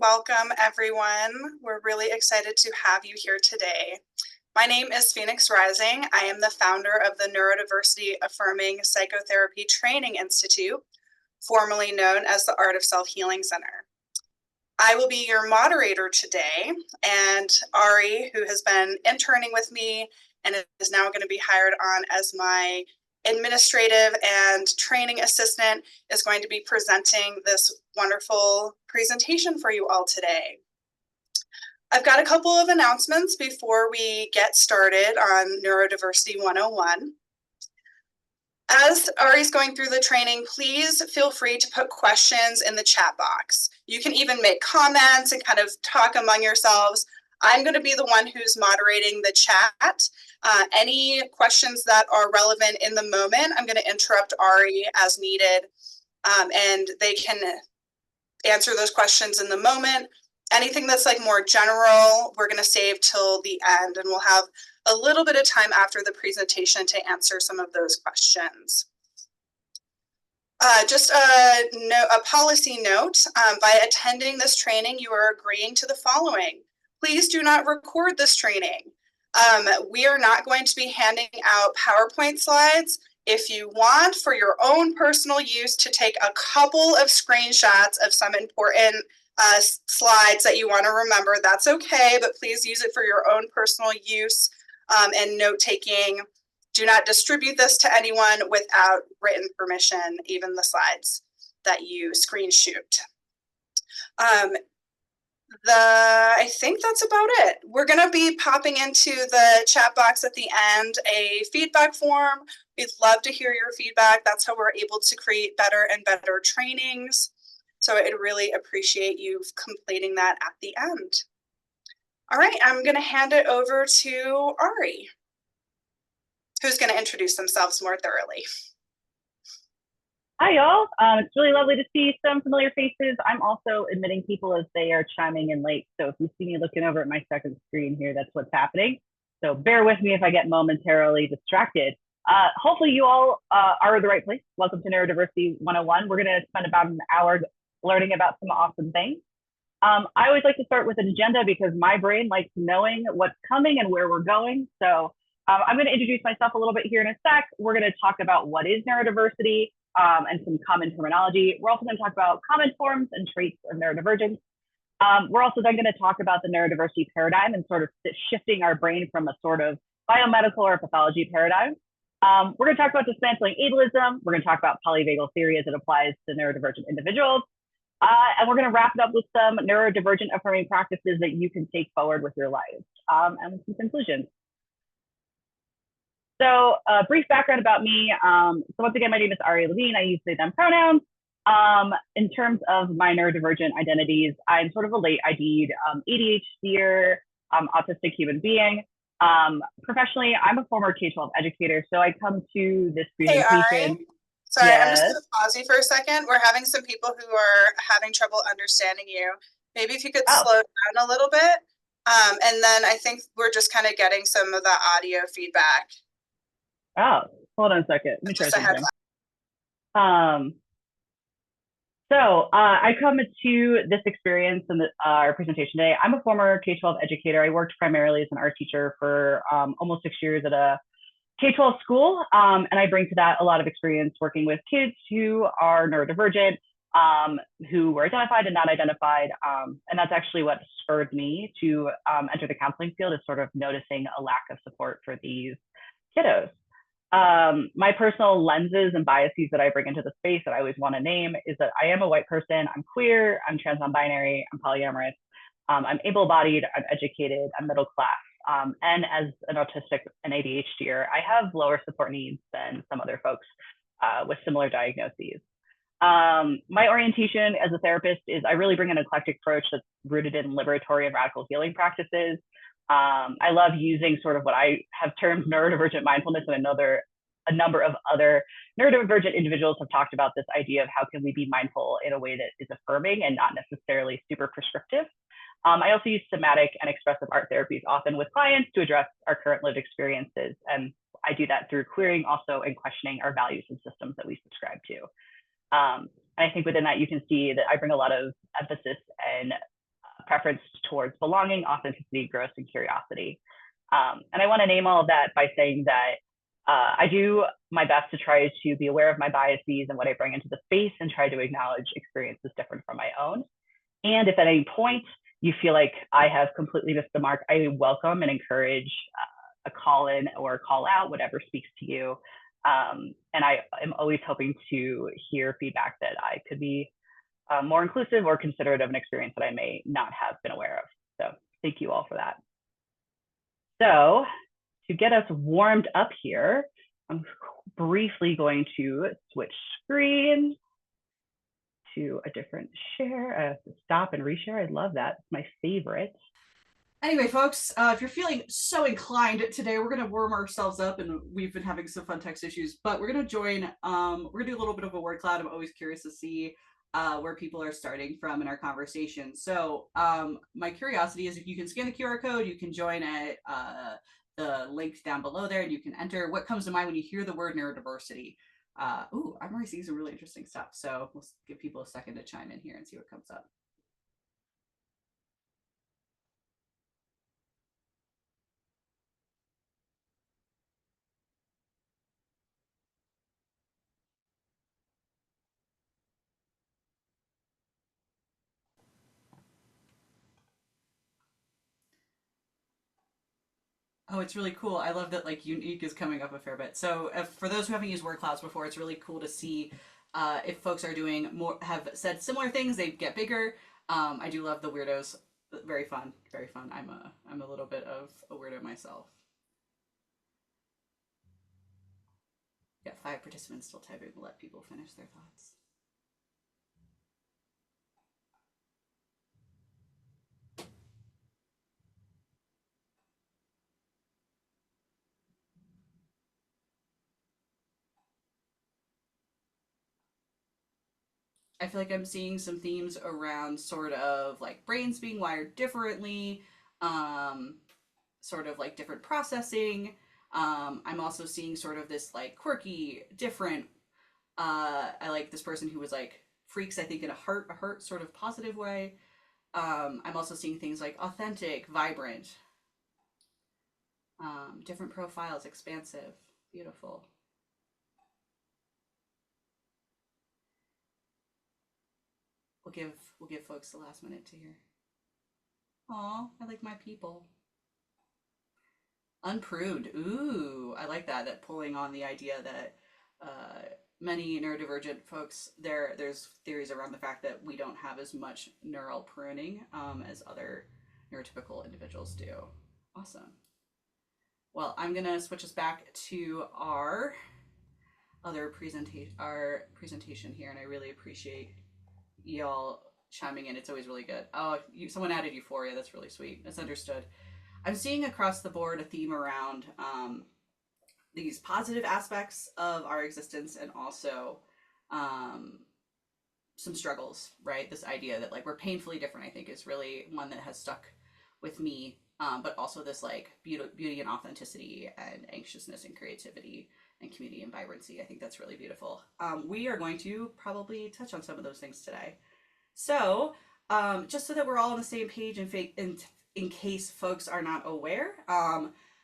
Welcome, everyone. We're really excited to have you here today. My name is Phoenix Rising. I am the founder of the Neurodiversity-Affirming Psychotherapy Training Institute, formerly known as the Art of Self-Healing Center. I will be your moderator today, and Ari, who has been interning with me and is now going to be hired on as my administrative and training assistant, is going to be presenting this wonderful presentation for you all today. I've got a couple of announcements before we get started on Neurodiversity 101. As Ari's going through the training, please feel free to put questions in the chat box. You can even make comments and kind of talk among yourselves. I'm going to be the one who's moderating the chat. Any questions that are relevant in the moment, I'm going to interrupt Ari as needed, and they can answer those questions in the moment. Anything that's like more general, we're going to save till the end, and we'll have a little bit of time after the presentation to answer some of those questions. Just a policy note, by attending this training, you are agreeing to the following. Please do not record this training. We are not going to be handing out PowerPoint slides. If you want for your own personal use to take a couple of screenshots of some important slides that you want to remember, that's okay, but please use it for your own personal use and note-taking. Do not distribute this to anyone without written permission, even the slides that you screen shoot. I think that's about it. We're going to be popping into the chat box at the end a feedback form. We'd love to hear your feedback. That's how we're able to create better and better trainings. So I'd really appreciate you completing that at the end. All right, I'm going to hand it over to Ari, who's going to introduce themselves more thoroughly. Hi, y'all. It's really lovely to see some familiar faces. I'm also admitting people as they are chiming in late. So if you see me looking over at my second screen here, that's what's happening. So bear with me if I get momentarily distracted. Hopefully you all are in the right place. Welcome to Neurodiversity 101. We're going to spend about an hour learning about some awesome things. I always like to start with an agenda because my brain likes knowing what's coming and where we're going. So I'm going to introduce myself a little bit here in a sec. We're going to talk about what is neurodiversity and some common terminology. We're also going to talk about common forms and traits of neurodivergence. We're also then going to talk about the neurodiversity paradigm and sort of shifting our brain from a sort of biomedical or pathology paradigm. We're going to talk about dismantling ableism. We're going to talk about polyvagal theory as it applies to neurodivergent individuals. And we're going to wrap it up with some neurodivergent affirming practices that you can take forward with your lives and some conclusions. So a brief background about me. So once again, my name is Ari Levine. I use they, them pronouns. In terms of my neurodivergent identities, I'm sort of a late ID'd ADHDer, autistic human being. Professionally, I'm a former K-12 educator, so I come to this presentation. Hey, Ari. Sorry, yes. I'm just going to pause you for a second. We're having some people who are having trouble understanding you. Maybe if you could slow down a little bit. And then I think we're just kind of getting some of the audio feedback. Oh, hold on a second. Let me try something. So I come to this experience in our presentation today. I'm a former K-12 educator. I worked primarily as an art teacher for almost 6 years at a K-12 school, and I bring to that a lot of experience working with kids who are neurodivergent, who were identified and not identified, and that's actually what spurred me to enter the counseling field, is sort of noticing a lack of support for these kiddos. My personal lenses and biases that I bring into the space that I always want to name is that I am a white person, I'm queer, I'm trans non-binary, I'm polyamorous, I'm able-bodied, I'm educated, I'm middle class. And as an autistic and ADHDer, I have lower support needs than some other folks with similar diagnoses. My orientation as a therapist is I really bring an eclectic approach that's rooted in liberatory and radical healing practices. I love using sort of what I have termed neurodivergent mindfulness, and a number of other neurodivergent individuals have talked about this idea of how can we be mindful in a way that is affirming and not necessarily super prescriptive. I also use somatic and expressive art therapies often with clients to address our current lived experiences. And I do that through querying also and questioning our values and systems that we subscribe to. And I think within that, you can see that I bring a lot of emphasis and preference towards belonging, authenticity, growth, and curiosity. And I want to name all of that by saying that I do my best to try to be aware of my biases and what I bring into the space and try to acknowledge experiences different from my own. And if at any point you feel like I have completely missed the mark, I welcome and encourage a call in or call out, whatever speaks to you. And I am always hoping to hear feedback that I could be more inclusive or considerate of an experience that I may not have been aware of. So thank you all for that. So to get us warmed up here, I'm briefly going to switch screens to a different share. I have to stop and reshare. I love that. It's my favorite. Anyway, folks, if you're feeling so inclined today, we're going to warm ourselves up, and we've been having some fun text issues, but we're going to join, we're going to do a little bit of a word cloud. I'm always curious to see where people are starting from in our conversation. So my curiosity is if you can scan the QR code, you can join at the link down below there, and you can enter what comes to mind when you hear the word neurodiversity. I'm already seeing some really interesting stuff. So we'll give people a second to chime in here and see what comes up. Oh, it's really cool. I love that like unique is coming up a fair bit. So for those who haven't used word clouds before, it's really cool to see if folks are doing more, have said similar things, they get bigger. I do love the weirdos. Very fun, very fun. I'm a little bit of a weirdo myself. Yeah, 5 participants still typing. We'll let people finish their thoughts. I feel like I'm seeing some themes around sort of like brains being wired differently, sort of like different processing. I'm also seeing sort of this like quirky, different. I like this person who was like freaks, I think, in a hurt sort of positive way. I'm also seeing things like authentic, vibrant, different profiles, expansive, beautiful. We'll give folks the last minute to hear. Aw, I like my people. Unpruned. Ooh, I like that. That pulling on the idea that many neurodivergent folks, there's theories around the fact that we don't have as much neural pruning as other neurotypical individuals do. Awesome. Well, I'm gonna switch us back to our other presentation here, and I really appreciate y'all chiming in. It's always really good. Oh, someone added euphoria. That's really sweet. That's understood. I'm seeing across the board a theme around these positive aspects of our existence, and also some struggles, right? This idea that like we're painfully different, I think, is really one that has stuck with me. But also this like beauty and authenticity and anxiousness and creativity and community and vibrancy. I think that's really beautiful. We are going to probably touch on some of those things today. So just so that we're all on the same page and in case folks are not aware,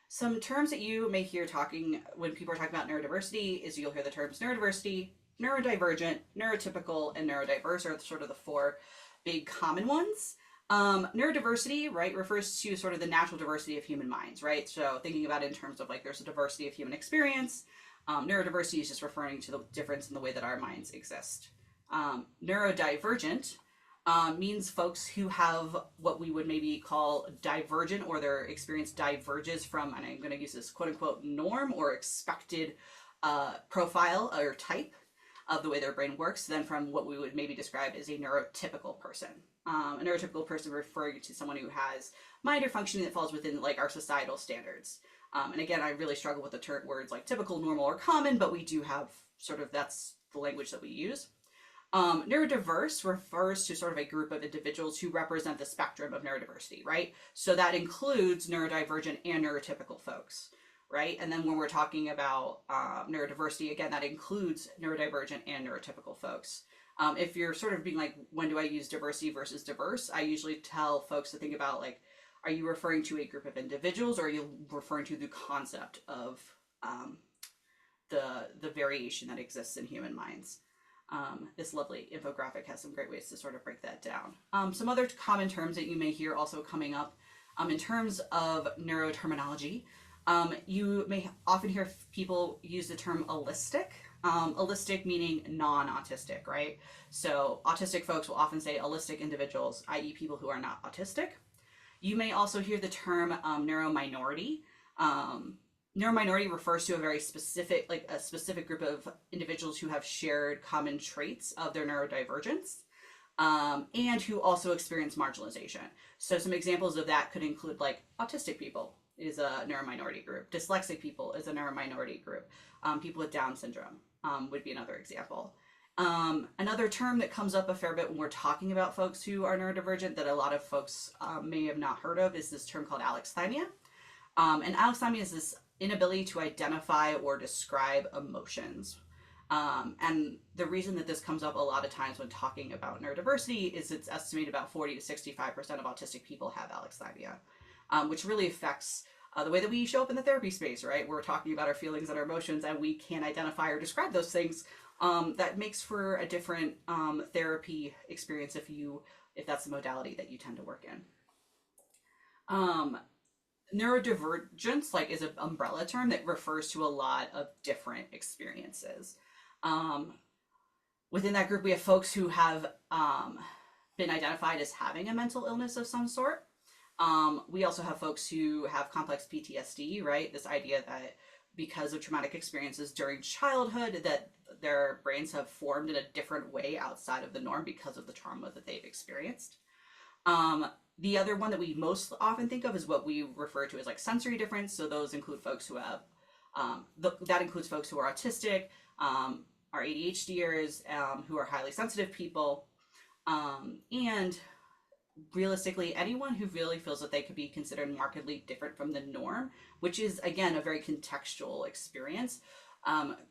some terms that you may hear talking when people are talking about neurodiversity is you'll hear the terms neurodiversity, neurodivergent, neurotypical, and neurodiverse are sort of the 4 big common ones. Neurodiversity, right, refers to sort of the natural diversity of human minds, right? So thinking about it in terms of like there's a diversity of human experience. Neurodiversity is just referring to the difference in the way that our minds exist. Neurodivergent means folks who have what we would maybe call divergent, or their experience diverges from, and I'm going to use this quote unquote norm or expected profile or type of the way their brain works than from what we would maybe describe as a neurotypical person. A neurotypical person referring to someone who has mind or functioning that falls within like our societal standards. And again, I really struggle with the words like typical, normal, or common, but we do have sort of, that's the language that we use. Neurodiverse refers to sort of a group of individuals who represent the spectrum of neurodiversity, right? So that includes neurodivergent and neurotypical folks, right? And then when we're talking about neurodiversity, again, that includes neurodivergent and neurotypical folks. If you're sort of being like, when do I use diversity versus diverse, I usually tell folks to think about like, are you referring to a group of individuals, or are you referring to the concept of the variation that exists in human minds? This lovely infographic has some great ways to sort of break that down. Some other common terms that you may hear also coming up in terms of neuroterminology. You may often hear people use the term allistic. Allistic meaning non-autistic, right? So autistic folks will often say allistic individuals, i.e. people who are not autistic. You may also hear the term neurominority. Neurominority refers to a very specific, like a specific group of individuals who have shared common traits of their neurodivergence, and who also experience marginalization. So some examples of that could include like autistic people is a neurominority group, dyslexic people is a neurominority group, people with Down syndrome would be another example. Another term that comes up a fair bit when we're talking about folks who are neurodivergent that a lot of folks may have not heard of is this term called alexithymia. And alexithymia is this inability to identify or describe emotions. And the reason that this comes up a lot of times when talking about neurodiversity is it's estimated about 40 to 65% of autistic people have alexithymia, which really affects the way that we show up in the therapy space, right? We're talking about our feelings and our emotions, and we can't identify or describe those things. That makes for a different therapy experience if that's the modality that you tend to work in. Neurodivergence is an umbrella term that refers to a lot of different experiences. Within that group, we have folks who have been identified as having a mental illness of some sort. We also have folks who have complex PTSD, right? This idea that because of traumatic experiences during childhood, that their brains have formed in a different way outside of the norm because of the trauma that they've experienced. The other one that we most often think of is what we refer to as sensory difference. So those include folks who have, that includes folks who are autistic, are ADHDers, who are highly sensitive people, and realistically anyone who really feels that they could be considered markedly different from the norm, which is again a very contextual experience,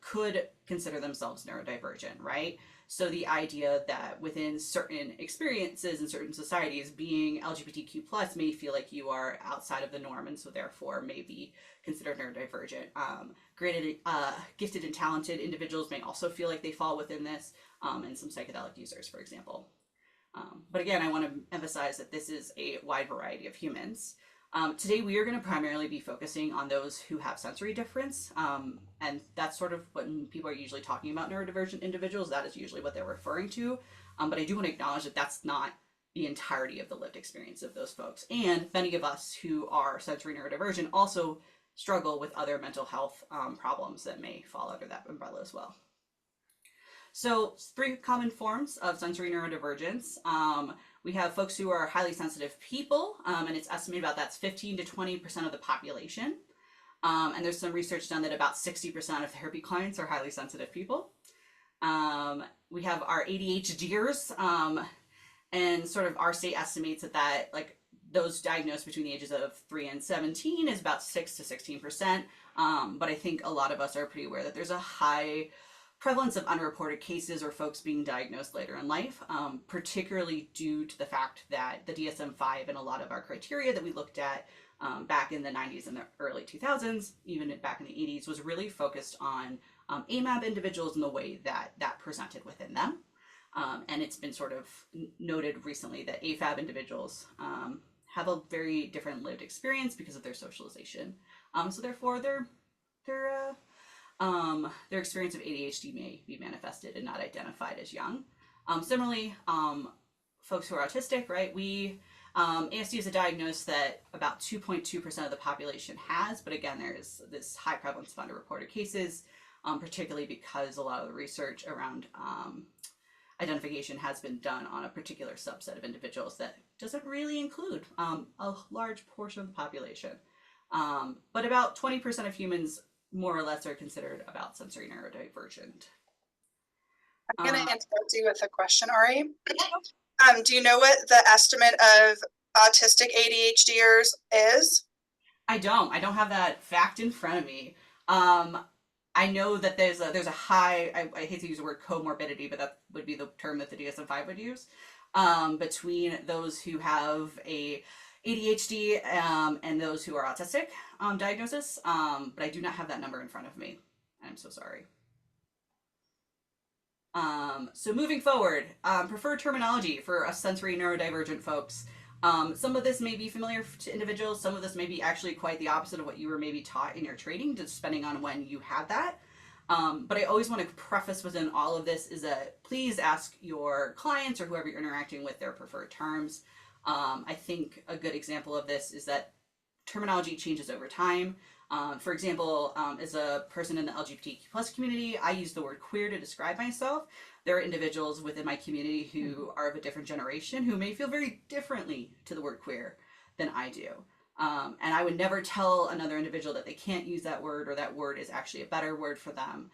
could consider themselves neurodivergent, right? So the idea that within certain experiences in certain societies, being LGBTQ plus may feel like you are outside of the norm, and so therefore may be considered neurodivergent. Gifted and talented individuals may also feel like they fall within this, and some psychedelic users, for example. But again, I want to emphasize that this is a wide variety of humans. Today, we are going to primarily be focusing on those who have sensory difference, and that's sort of when people are usually talking about neurodivergent individuals, that is usually what they're referring to. But I do want to acknowledge that that's not the entirety of the lived experience of those folks. And many of us who are sensory neurodivergent also struggle with other mental health problems that may fall under that umbrella as well. So 3 common forms of sensory neurodivergence. We have folks who are highly sensitive people, and it's estimated about that's 15 to 20% of the population. And there's some research done that about 60% of therapy clients are highly sensitive people. We have our ADHDers, and sort of our state estimates that those diagnosed between the ages of 3 and 17 is about 6 to 16%. But I think a lot of us are pretty aware that there's a high prevalence of unreported cases or folks being diagnosed later in life, particularly due to the fact that the DSM-5 and a lot of our criteria that we looked at back in the 90s and the early 2000s, even back in the 80s, was really focused on AMAB individuals and the way that that presented within them. And it's been sort of noted recently that AFAB individuals have a very different lived experience because of their socialization. So therefore, their experience of ADHD may be manifested and not identified as young. Similarly, folks who are autistic, right? ASD is a diagnosis that about 2.2% of the population has, but again, there's this high prevalence of underreported cases, particularly because a lot of the research around identification has been done on a particular subset of individuals that doesn't really include a large portion of the population. But about 20% of humans more or less are considered about sensory neurodivergent. I'm going to interrupt you with a question, Ari. Do you know what the estimate of autistic ADHDers is? I don't have that fact in front of me. I know that there's a high, I hate to use the word comorbidity, but that would be the term that the DSM-5 would use, between those who have a ADHD and those who are autistic diagnosis. But I do not have that number in front of me. I'm so sorry. So moving forward, preferred terminology for us sensory neurodivergent folks. Some of this may be familiar to individuals. Some of this may be actually quite the opposite of what you were maybe taught in your training, just depending on when you had that. But I always want to preface within all of this is that please ask your clients or whoever you're interacting with their preferred terms. I think a good example of this is that terminology changes over time. For example, as a person in the LGBTQ plus community, I use the word queer to describe myself. There are individuals within my community who are of a different generation who may feel very differently to the word queer than I do. And I would never tell another individual that they can't use that word or that word is actually a better word for them,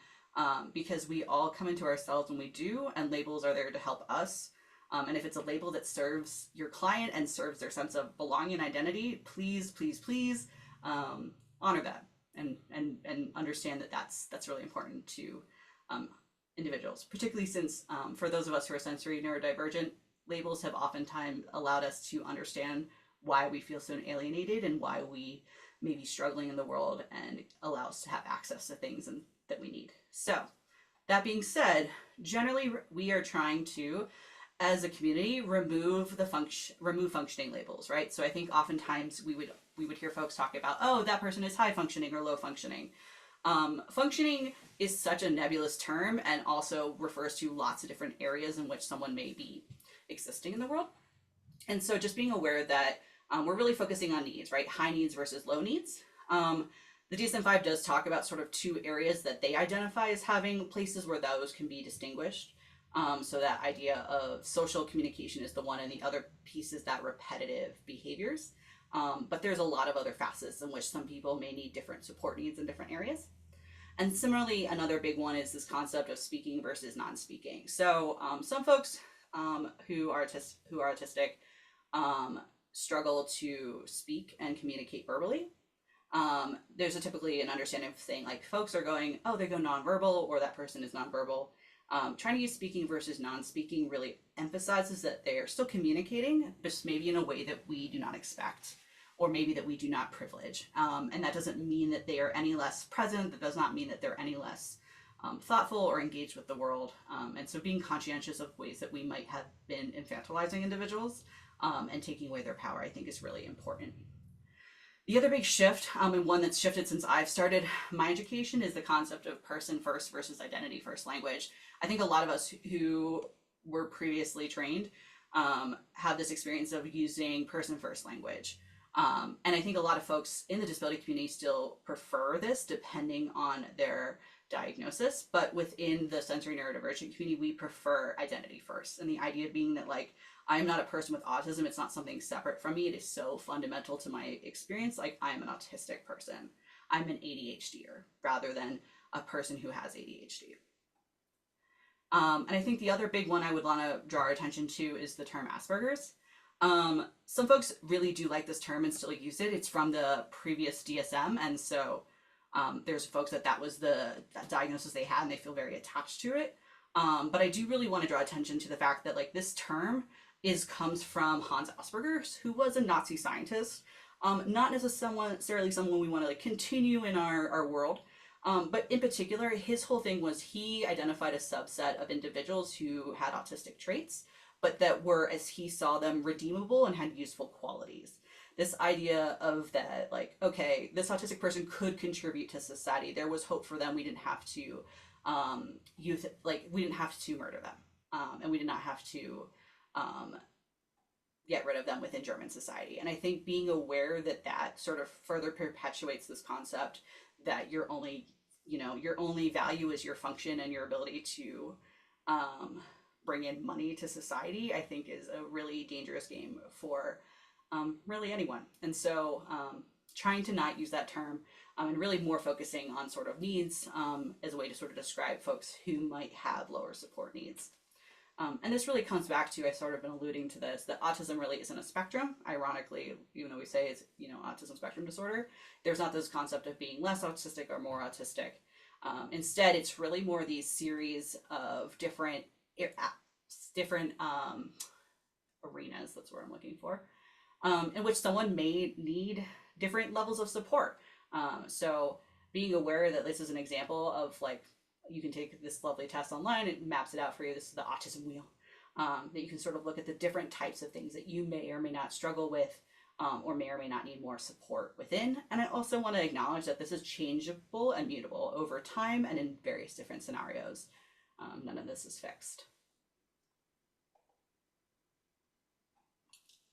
because we all come into ourselves when we do, and labels are there to help us. And if it's a label that serves your client and serves their sense of belonging and identity, please, please, please honor that and understand that that's really important to individuals, particularly since for those of us who are sensory neurodivergent, labels have oftentimes allowed us to understand why we feel so alienated and why we may be struggling in the world, and allow us to have access to things that we need. So that being said, generally we are trying to, as a community, remove functioning labels, right? So I think oftentimes we would hear folks talk about, oh, that person is high functioning or low functioning. Functioning is such a nebulous term, and also refers to lots of different areas in which someone may be existing in the world. And so just being aware that we're really focusing on needs, right? High needs versus low needs. The DSM-5 does talk about sort of two areas that they identify as having places where those can be distinguished. So that idea of social communication is the one, and the other piece is that repetitive behaviors. But there's a lot of other facets in which some people may need different support needs in different areas. And similarly, another big one is this concept of speaking versus non-speaking. So some folks who are autistic struggle to speak and communicate verbally. There's typically an understanding of saying, like, folks are going, oh, they go nonverbal, or that person is nonverbal. Trying to use speaking versus non-speaking really emphasizes that they are still communicating, just maybe in a way that we do not expect, or maybe that we do not privilege. And that doesn't mean that they are any less present. That does not mean that they're any less thoughtful or engaged with the world. And so being conscientious of ways that we might have been infantilizing individuals and taking away their power, I think, is really important. The other big shift, and one that's shifted since I've started my education, is the concept of person first versus identity first language. I think a lot of us who were previously trained have this experience of using person first language. And I think a lot of folks in the disability community still prefer this depending on their diagnosis, but within the sensory neurodivergent community, we prefer identity first. And the idea being that, like, I'm not a person with autism. It's not something separate from me. It is so fundamental to my experience. Like, I'm an autistic person. I'm an ADHDer rather than a person who has ADHD. And I think the other big one I would want to draw our attention to is the term Asperger's. Some folks really do like this term and still use it. It's from the previous DSM. And so there's folks that was that diagnosis they had, and they feel very attached to it. But I do really want to draw attention to the fact that, like, this term comes from Hans Asperger, who was a Nazi scientist. Not necessarily someone we want to, like, continue in our world. But in particular, his whole thing was he identified a subset of individuals who had autistic traits, but that were, as he saw them, redeemable and had useful qualities. This idea of that, like, okay, this autistic person could contribute to society. There was hope for them. We didn't have to we didn't have to murder them, and we did not have to get rid of them within German society. And I think being aware that sort of further perpetuates this concept that your only value is your function and your ability to bring in money to society, I think is a really dangerous game for really anyone. And so trying to not use that term and really more focusing on sort of needs as a way to sort of describe folks who might have lower support needs. And this really comes back to, I've sort of been alluding to this, that autism really isn't a spectrum. Ironically, even though we say it's, autism spectrum disorder, there's not this concept of being less autistic or more autistic. Instead, it's really more these series of different arenas, that's what I'm looking for, in which someone may need different levels of support. So being aware that this is an example of like, you can take this lovely test online, it maps it out for you. This is the autism wheel, that you can sort of look at the different types of things that you may or may not struggle with, or may not need more support within. And I also want to acknowledge that this is changeable and mutable over time and in various different scenarios. None of this is fixed.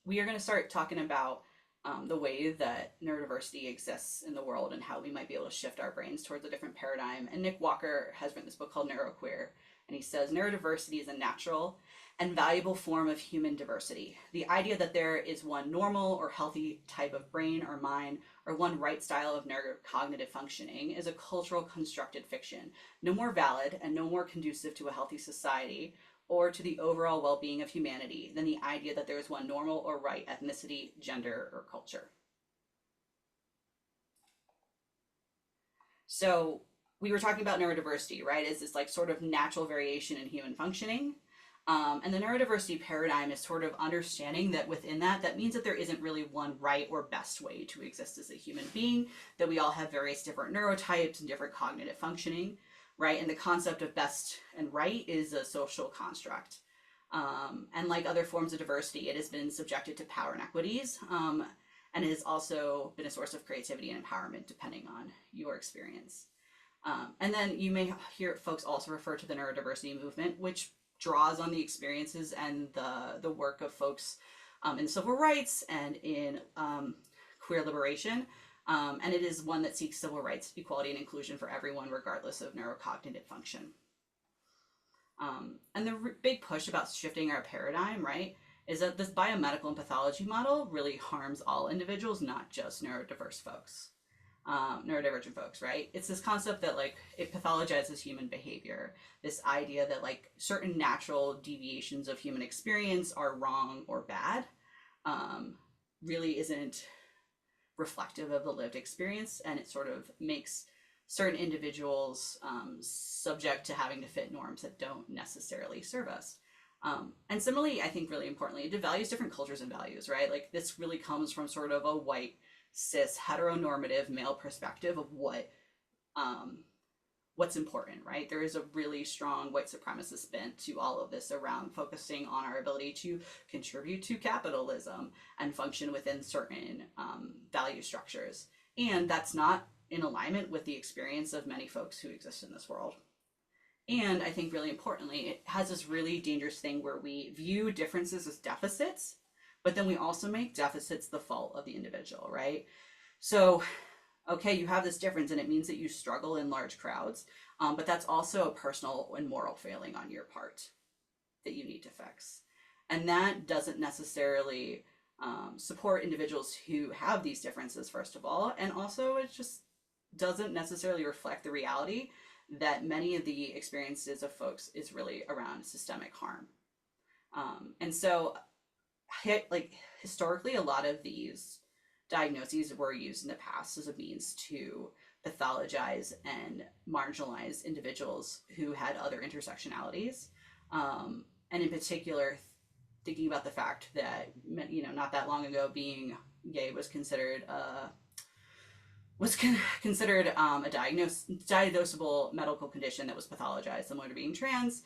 We are going to start talking about the way that neurodiversity exists in the world and how we might be able to shift our brains towards a different paradigm. And Nick Walker has written this book called Neuroqueer, and he says neurodiversity is a natural and valuable form of human diversity. The idea that there is one normal or healthy type of brain or mind or one right style of neurocognitive functioning is a cultural constructed fiction, no more valid and no more conducive to a healthy society or to the overall well-being of humanity than the idea that there is one normal or right ethnicity, gender, or culture. So we were talking about neurodiversity, right? Is this like sort of natural variation in human functioning. And the neurodiversity paradigm is sort of understanding that within that means that there isn't really one right or best way to exist as a human being, that we all have various different neurotypes and different cognitive functioning, right? And the concept of best and right is a social construct. And like other forms of diversity, it has been subjected to power inequities, and it has also been a source of creativity and empowerment depending on your experience. And then you may hear folks also refer to the neurodiversity movement, which draws on the experiences and the work of folks in civil rights and in queer liberation. And it is one that seeks civil rights, equality, and inclusion for everyone, regardless of neurocognitive function. And the big push about shifting our paradigm, right, is that this biomedical and pathology model really harms all individuals, not just neurodivergent folks, right? It's this concept that like it pathologizes human behavior. This idea that like certain natural deviations of human experience are wrong or bad, really isn't reflective of the lived experience, and it sort of makes certain individuals subject to having to fit norms that don't necessarily serve us. And similarly, I think really importantly, it devalues different cultures and values, right? Like this really comes from sort of a white, cis, heteronormative male perspective of what's important, right? There is a really strong white supremacist bent to all of this around focusing on our ability to contribute to capitalism and function within certain value structures. And that's not in alignment with the experience of many folks who exist in this world. And I think really importantly, it has this really dangerous thing where we view differences as deficits, but then we also make deficits the fault of the individual, right? So, okay, you have this difference and it means that you struggle in large crowds, but that's also a personal and moral failing on your part that you need to fix. And that doesn't necessarily support individuals who have these differences, first of all, and also it just doesn't necessarily reflect the reality that many of the experiences of folks is really around systemic harm. And so, like historically, a lot of these diagnoses were used in the past as a means to pathologize and marginalize individuals who had other intersectionalities. And in particular, thinking about the fact that, you know, not that long ago, being gay was considered a diagnosable medical condition that was pathologized, similar to being trans.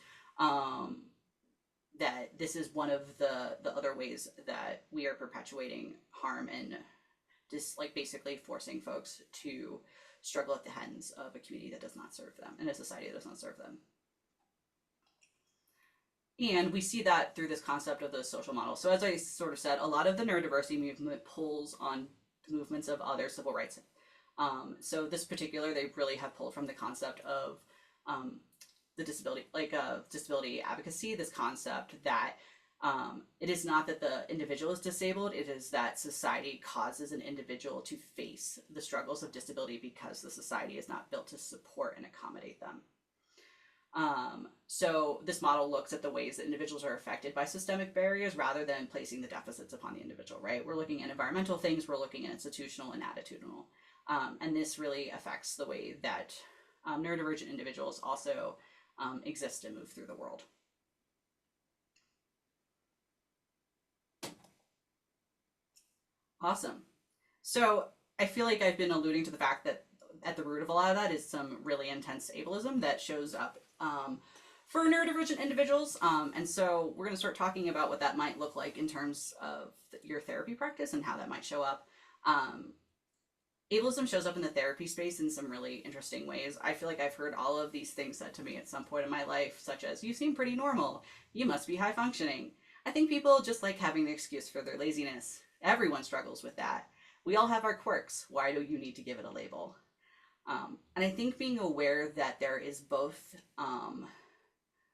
That this is one of the other ways that we are perpetuating harm and just like basically forcing folks to struggle at the hands of a community that does not serve them and a society that does not serve them. And we see that through this concept of the social model. So as I sort of said, a lot of the neurodiversity movement pulls on movements of other civil rights. So this particular, they really have pulled from the concept of the disability advocacy, this concept that it is not that the individual is disabled, it is that society causes an individual to face the struggles of disability because the society is not built to support and accommodate them. So this model looks at the ways that individuals are affected by systemic barriers rather than placing the deficits upon the individual, right? We're looking at environmental things, we're looking at institutional and attitudinal. And this really affects the way that neurodivergent individuals also exist and move through the world. Awesome. So I feel like I've been alluding to the fact that at the root of a lot of that is some really intense ableism that shows up for neurodivergent individuals. And so we're going to start talking about what that might look like in terms of your therapy practice and how that might show up. Ableism shows up in the therapy space in some really interesting ways. I feel like I've heard all of these things said to me at some point in my life, such as, you seem pretty normal, you must be high functioning. I think people just like having the excuse for their laziness. Everyone struggles with that. We all have our quirks. Why do you need to give it a label? And I think being aware that there is both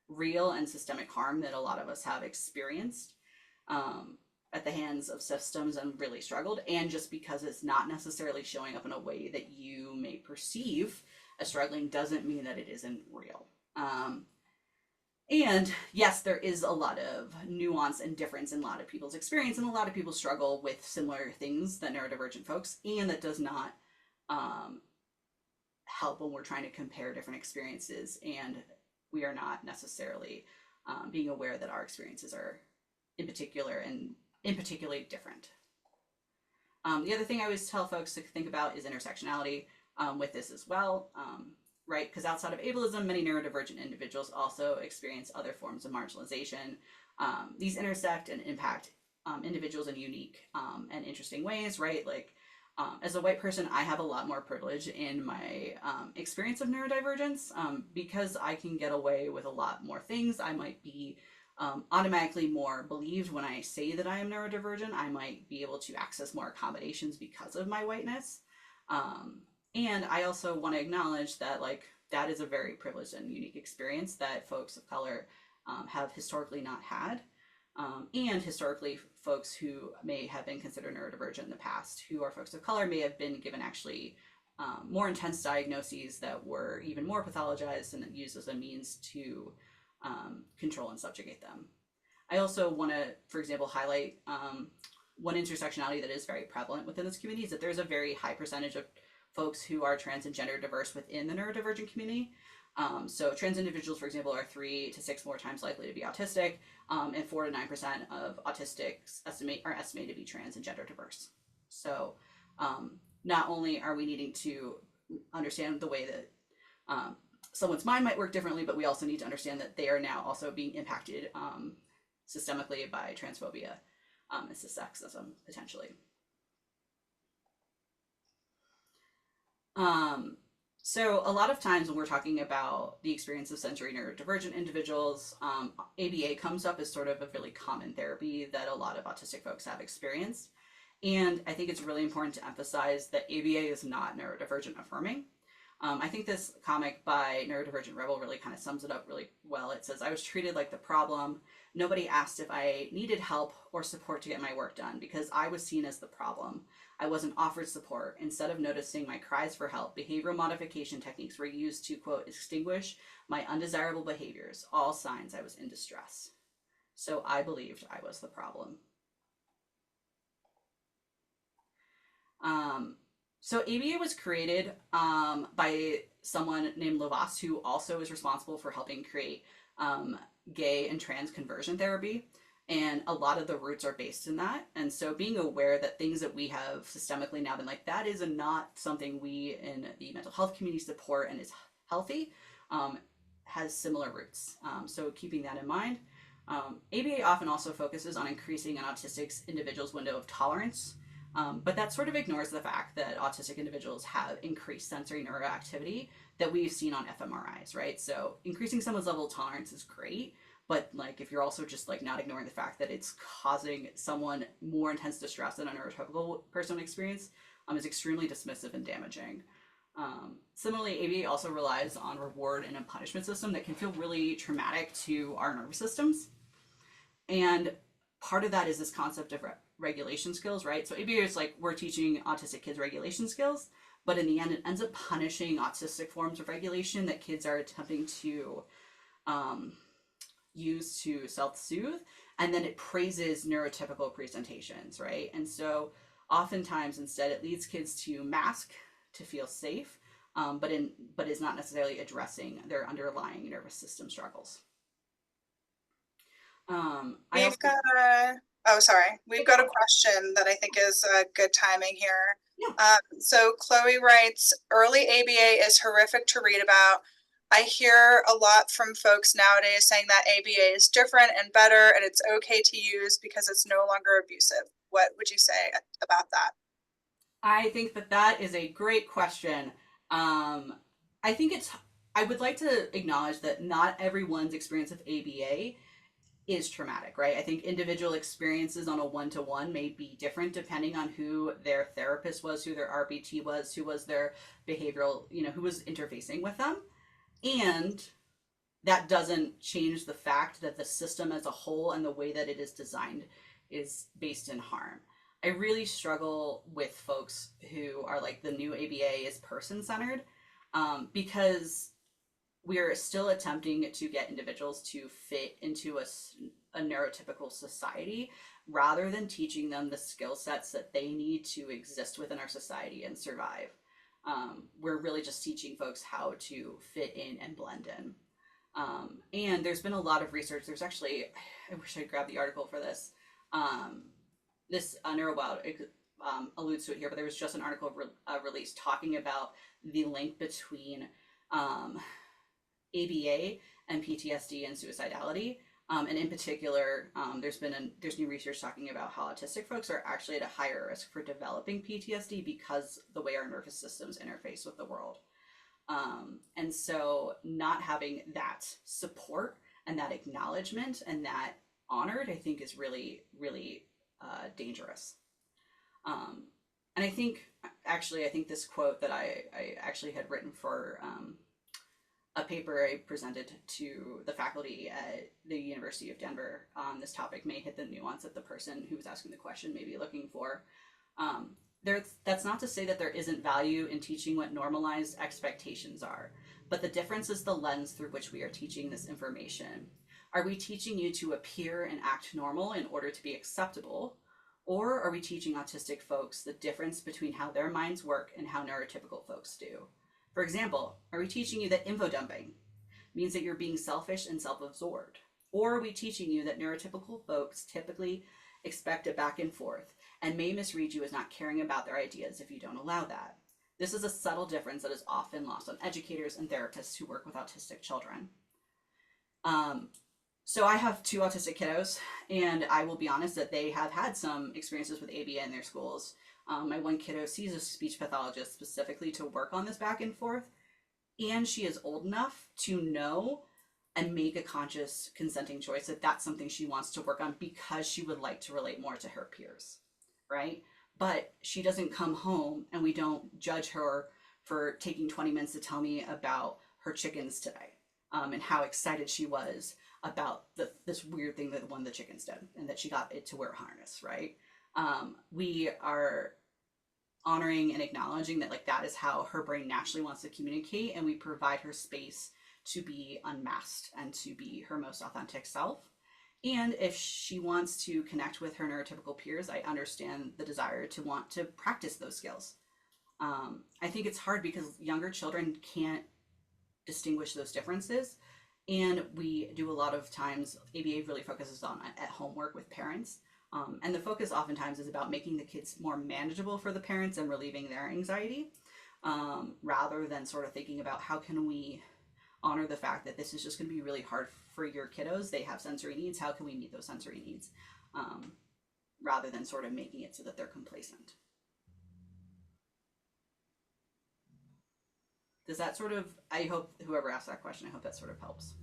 real and systemic harm that a lot of us have experienced at the hands of systems and really struggled, and just because it's not necessarily showing up in a way that you may perceive as struggling doesn't mean that it isn't real. And yes, there is a lot of nuance and difference in a lot of people's experience, and a lot of people struggle with similar things than neurodivergent folks, and that does not help when we're trying to compare different experiences, and we are not necessarily being aware that our experiences are in particularly different. The other thing I always tell folks to think about is intersectionality with this as well. Right? Because outside of ableism, many neurodivergent individuals also experience other forms of marginalization. These intersect and impact individuals in unique and interesting ways, right? Like, as a white person, I have a lot more privilege in my experience of neurodivergence because I can get away with a lot more things. I might be automatically more believed when I say that I am neurodivergent. I might be able to access more accommodations because of my whiteness. And I also want to acknowledge that, like, that is a very privileged and unique experience that folks of color have historically not had. And historically, folks who may have been considered neurodivergent in the past, who are folks of color, may have been given actually more intense diagnoses that were even more pathologized and used as a means to control and subjugate them. I also want to, for example, highlight one intersectionality that is very prevalent within this community is that there's a very high percentage of folks who are trans and gender diverse within the neurodivergent community. So trans individuals, for example, are 3 to 6 more times likely to be autistic, and 4 to 9% of autistics are estimated to be trans and gender diverse. So not only are we needing to understand the way that someone's mind might work differently, but we also need to understand that they are now also being impacted systemically by transphobia and cissexism, potentially. So a lot of times when we're talking about the experience of sensory neurodivergent individuals, ABA comes up as sort of a really common therapy that a lot of autistic folks have experienced. And I think it's really important to emphasize that ABA is not neurodivergent affirming. I think this comic by Neurodivergent Rebel really kind of sums it up really well. It says, I was treated like the problem. Nobody asked if I needed help or support to get my work done because I was seen as the problem. I wasn't offered support. Instead of noticing my cries for help, behavioral modification techniques were used to, quote, extinguish my undesirable behaviors, all signs I was in distress. So I believed I was the problem. So ABA was created by someone named Lovas, who also is responsible for helping create gay and trans conversion therapy. And a lot of the roots are based in that. And so being aware that things that we have systemically now been like, that is not something we in the mental health community support and is healthy, has similar roots. So keeping that in mind. ABA often also focuses on increasing an autistic individual's window of tolerance. But that sort of ignores the fact that autistic individuals have increased sensory neuroactivity that we've seen on fMRIs, right? So increasing someone's level of tolerance is great, but like if you're also just like not ignoring the fact that it's causing someone more intense distress than a neurotypical person would experience, is extremely dismissive and damaging. Similarly, ABA also relies on reward and a punishment system that can feel really traumatic to our nervous systems. And part of that is this concept of regulation skills, right? So ABA is like, we're teaching autistic kids regulation skills, but in the end, it ends up punishing autistic forms of regulation that kids are attempting to use to self-soothe, and then it praises neurotypical presentations, right? And so oftentimes instead it leads kids to mask to feel safe, but is not necessarily addressing their underlying nervous system struggles. We've got a question that I think is good timing here. Yeah. So Chloe writes, early ABA is horrific to read about. I hear a lot from folks nowadays saying that ABA is different and better and it's okay to use because it's no longer abusive. What would you say about that? I think that is a great question. I would like to acknowledge that not everyone's experience of ABA is traumatic, right? I think individual experiences on a one-to-one may be different depending on who their therapist was, who their RBT was, who was their behavioral, who was interfacing with them. And that doesn't change the fact that the system as a whole and the way that it is designed is based in harm. I really struggle with folks who are like the new ABA is person-centered, because we are still attempting to get individuals to fit into a neurotypical society rather than teaching them the skill sets that they need to exist within our society and survive. We're really just teaching folks how to fit in and blend in. And there's been a lot of research. There's actually, I wish I grabbed the article for this. This NeuroWow alludes to it here, but there was just an article released talking about the link between ABA and PTSD and suicidality. And in particular, there's new research talking about how autistic folks are actually at a higher risk for developing PTSD because the way our nervous systems interface with the world. And so not having that support and that acknowledgement and that honored, I think is really, really dangerous. And I think this quote that I actually had written for a paper I presented to the faculty at the University of Denver on this topic may hit the nuance that the person who was asking the question may be looking for. That's not to say that there isn't value in teaching what normalized expectations are, but the difference is the lens through which we are teaching this information. Are we teaching you to appear and act normal in order to be acceptable? Or are we teaching autistic folks the difference between how their minds work and how neurotypical folks do? For example, are we teaching you that info dumping means that you're being selfish and self-absorbed? Or are we teaching you that neurotypical folks typically expect a back and forth and may misread you as not caring about their ideas if you don't allow that? This is a subtle difference that is often lost on educators and therapists who work with autistic children. So I have 2 autistic kiddos, and I will be honest that they have had some experiences with ABA in their schools. My one kiddo sees a speech pathologist specifically to work on this back and forth, and she is old enough to know and make a conscious consenting choice that that's something she wants to work on because she would like to relate more to her peers, right? But she doesn't come home and we don't judge her for taking 20 minutes to tell me about her chickens today, and how excited she was about this weird thing that one of the chickens did and that she got it to wear a harness, right? We are honoring and acknowledging that that is how her brain naturally wants to communicate, and we provide her space to be unmasked and to be her most authentic self. And if she wants to connect with her neurotypical peers, I understand the desire to want to practice those skills. I think it's hard because younger children can't distinguish those differences. And we do a lot of times, ABA really focuses on at-home work with parents. And the focus oftentimes is about making the kids more manageable for the parents and relieving their anxiety, rather than sort of thinking about how can we honor the fact that this is just going to be really hard for your kiddos. They have sensory needs. How can we meet those sensory needs? Rather than sort of making it so that they're complacent. Does that sort of, I hope whoever asked that question, I hope that sort of helps.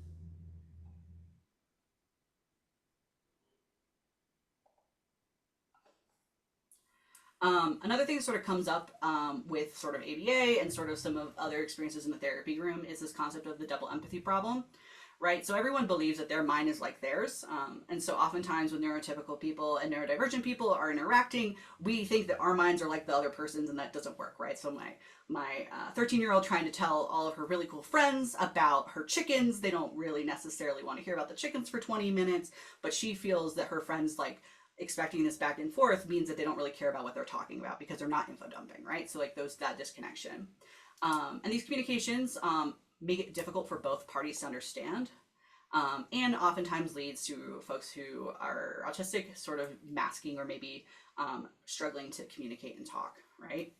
Another thing that sort of comes up with sort of ABA and sort of some of other experiences in the therapy room is this concept of the double empathy problem, right? So everyone believes that their mind is like theirs. And so oftentimes when neurotypical people and neurodivergent people are interacting, we think that our minds are like the other person's, and that doesn't work, right? So my 13-year-old trying to tell all of her really cool friends about her chickens. They don't really necessarily want to hear about the chickens for 20 minutes, but she feels that her friends expecting this back and forth means that they don't really care about what they're talking about because they're not info dumping, right? So that disconnection. And these communications make it difficult for both parties to understand, and oftentimes leads to folks who are autistic sort of masking or maybe struggling to communicate and talk, right?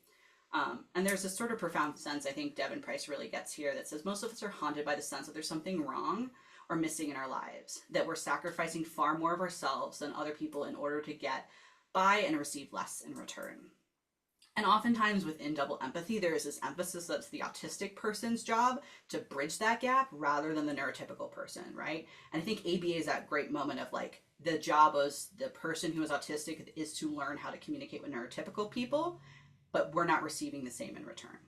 And there's this sort of profound sense, I think Devin Price really gets here, that says most of us are haunted by the sense that there's something wrong or missing in our lives, that we're sacrificing far more of ourselves than other people in order to get by and receive less in return. And oftentimes within double empathy, there is this emphasis that's the autistic person's job to bridge that gap rather than the neurotypical person, right? And I think ABA is that great moment of like, the job of the person who is autistic is to learn how to communicate with neurotypical people, but we're not receiving the same in return.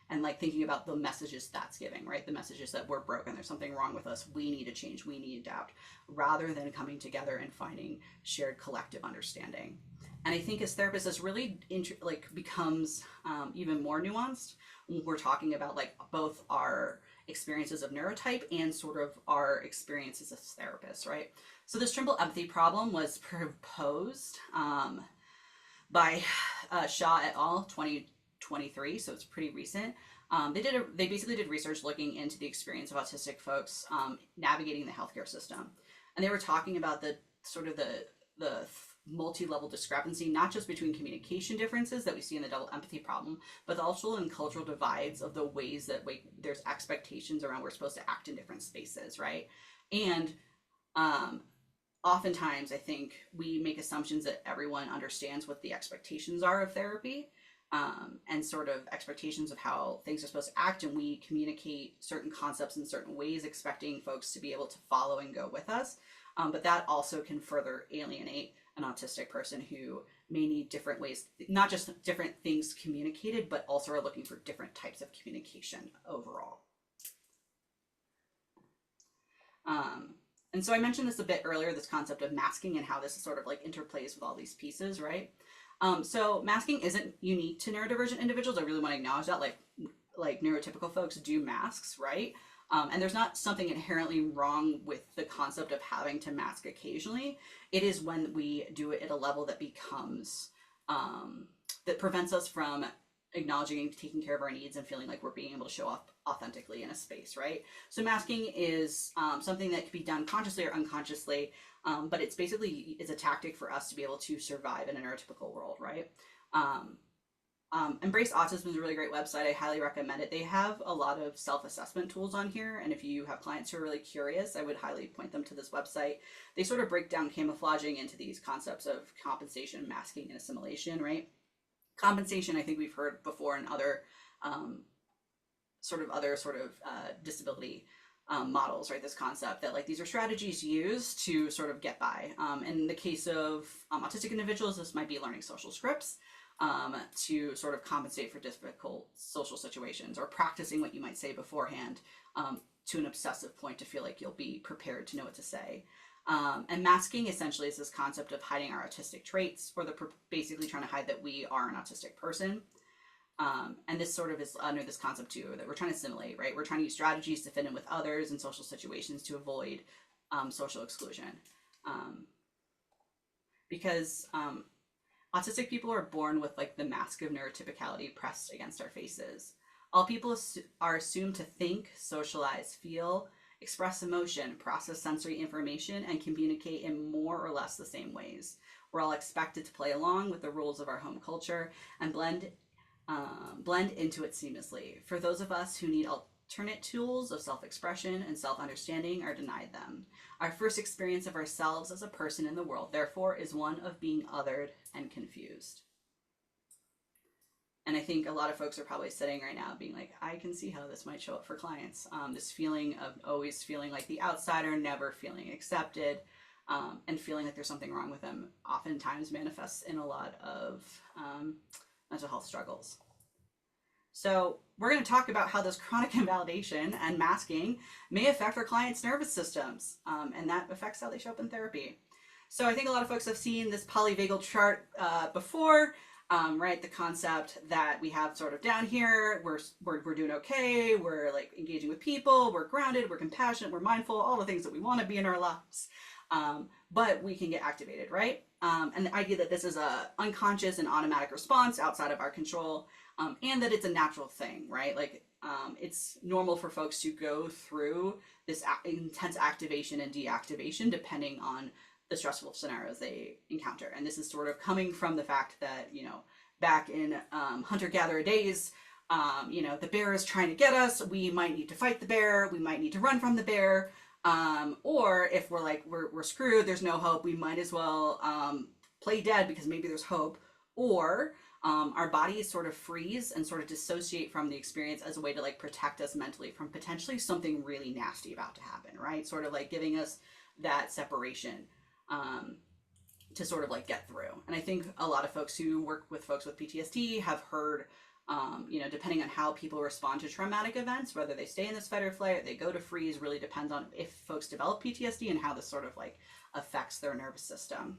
And like thinking about the messages that's giving, right? The messages that we're broken, there's something wrong with us, we need to change, we need to adapt, rather than coming together and finding shared collective understanding. And I think as therapists, this really becomes even more nuanced when we're talking about like both our experiences of neurotype and sort of our experiences as therapists, right? So this triple empathy problem was proposed by Shaw et al. 2023, so it's pretty recent. They basically did research looking into the experience of autistic folks navigating the healthcare system, and they were talking about the sort of the multi-level discrepancy, not just between communication differences that we see in the double empathy problem, but also in cultural divides of the ways that there's expectations around we're supposed to act in different spaces, right? And oftentimes I think we make assumptions that everyone understands what the expectations are of therapy, and sort of expectations of how things are supposed to act, and we communicate certain concepts in certain ways, expecting folks to be able to follow and go with us. But that also can further alienate an autistic person who may need different ways, not just different things communicated, but also are looking for different types of communication overall. And so I mentioned this a bit earlier, this concept of masking and how this sort of like interplays with all these pieces, right? So masking isn't unique to neurodivergent individuals. I really want to acknowledge that, like neurotypical folks do masks, right? And there's not something inherently wrong with the concept of having to mask occasionally. It is when we do it at a level that becomes, that prevents us from acknowledging and taking care of our needs and feeling like we're being able to show up authentically in a space, right? So masking is something that can be done consciously or unconsciously, but it's basically a tactic for us to be able to survive in a neurotypical world, right? Embrace Autism is a really great website. I highly recommend it. They have a lot of self-assessment tools on here, and if you have clients who are really curious, I would highly point them to this website. They sort of break down camouflaging into these concepts of compensation, masking, and assimilation, right? Compensation, I think we've heard before in other disability models, right? This concept that like these are strategies used to sort of get by. In the case of autistic individuals, this might be learning social scripts to sort of compensate for difficult social situations, or practicing what you might say beforehand to an obsessive point to feel like you'll be prepared to know what to say. And masking essentially is this concept of hiding our autistic traits, or basically trying to hide that we are an autistic person. And this sort of is under this concept too, that we're trying to assimilate, right? We're trying to use strategies to fit in with others in social situations to avoid social exclusion. Because autistic people are born with like the mask of neurotypicality pressed against our faces. All people are assumed to think, socialize, feel, express emotion, process sensory information, and communicate in more or less the same ways. We're all expected to play along with the rules of our home culture and blend into it seamlessly. For those of us who need alternate tools of self-expression and self-understanding are denied them. Our first experience of ourselves as a person in the world, therefore, is one of being othered and confused. And I think a lot of folks are probably sitting right now being like, I can see how this might show up for clients. This feeling of always feeling like the outsider, never feeling accepted, and feeling like there's something wrong with them oftentimes manifests in a lot of mental health struggles. So we're going to talk about how this chronic invalidation and masking may affect our clients' nervous systems, and that affects how they show up in therapy. So I think a lot of folks have seen this polyvagal chart before, right? The concept that we have sort of down here, we're doing okay, we're like engaging with people, we're grounded, we're compassionate, we're mindful, all the things that we want to be in our lives. but we can get activated, right? And the idea that this is a unconscious and automatic response outside of our control, and that it's a natural thing, right? Like it's normal for folks to go through this intense activation and deactivation depending on the stressful scenarios they encounter. And this is sort of coming from the fact that, you know, back in hunter-gatherer days, you know, the bear is trying to get us. We might need to fight the bear. We might need to run from the bear. Or if we're like, we're screwed, there's no hope, we might as well play dead because maybe there's hope. Or our bodies sort of freeze and sort of dissociate from the experience as a way to like protect us mentally from potentially something really nasty about to happen, right? Sort of like giving us that separation to sort of like get through. And I think a lot of folks who work with folks with PTSD have heard, you know, depending on how people respond to traumatic events, whether they stay in this fight or flight or they go to freeze, really depends on if folks develop PTSD and how this sort of like affects their nervous system.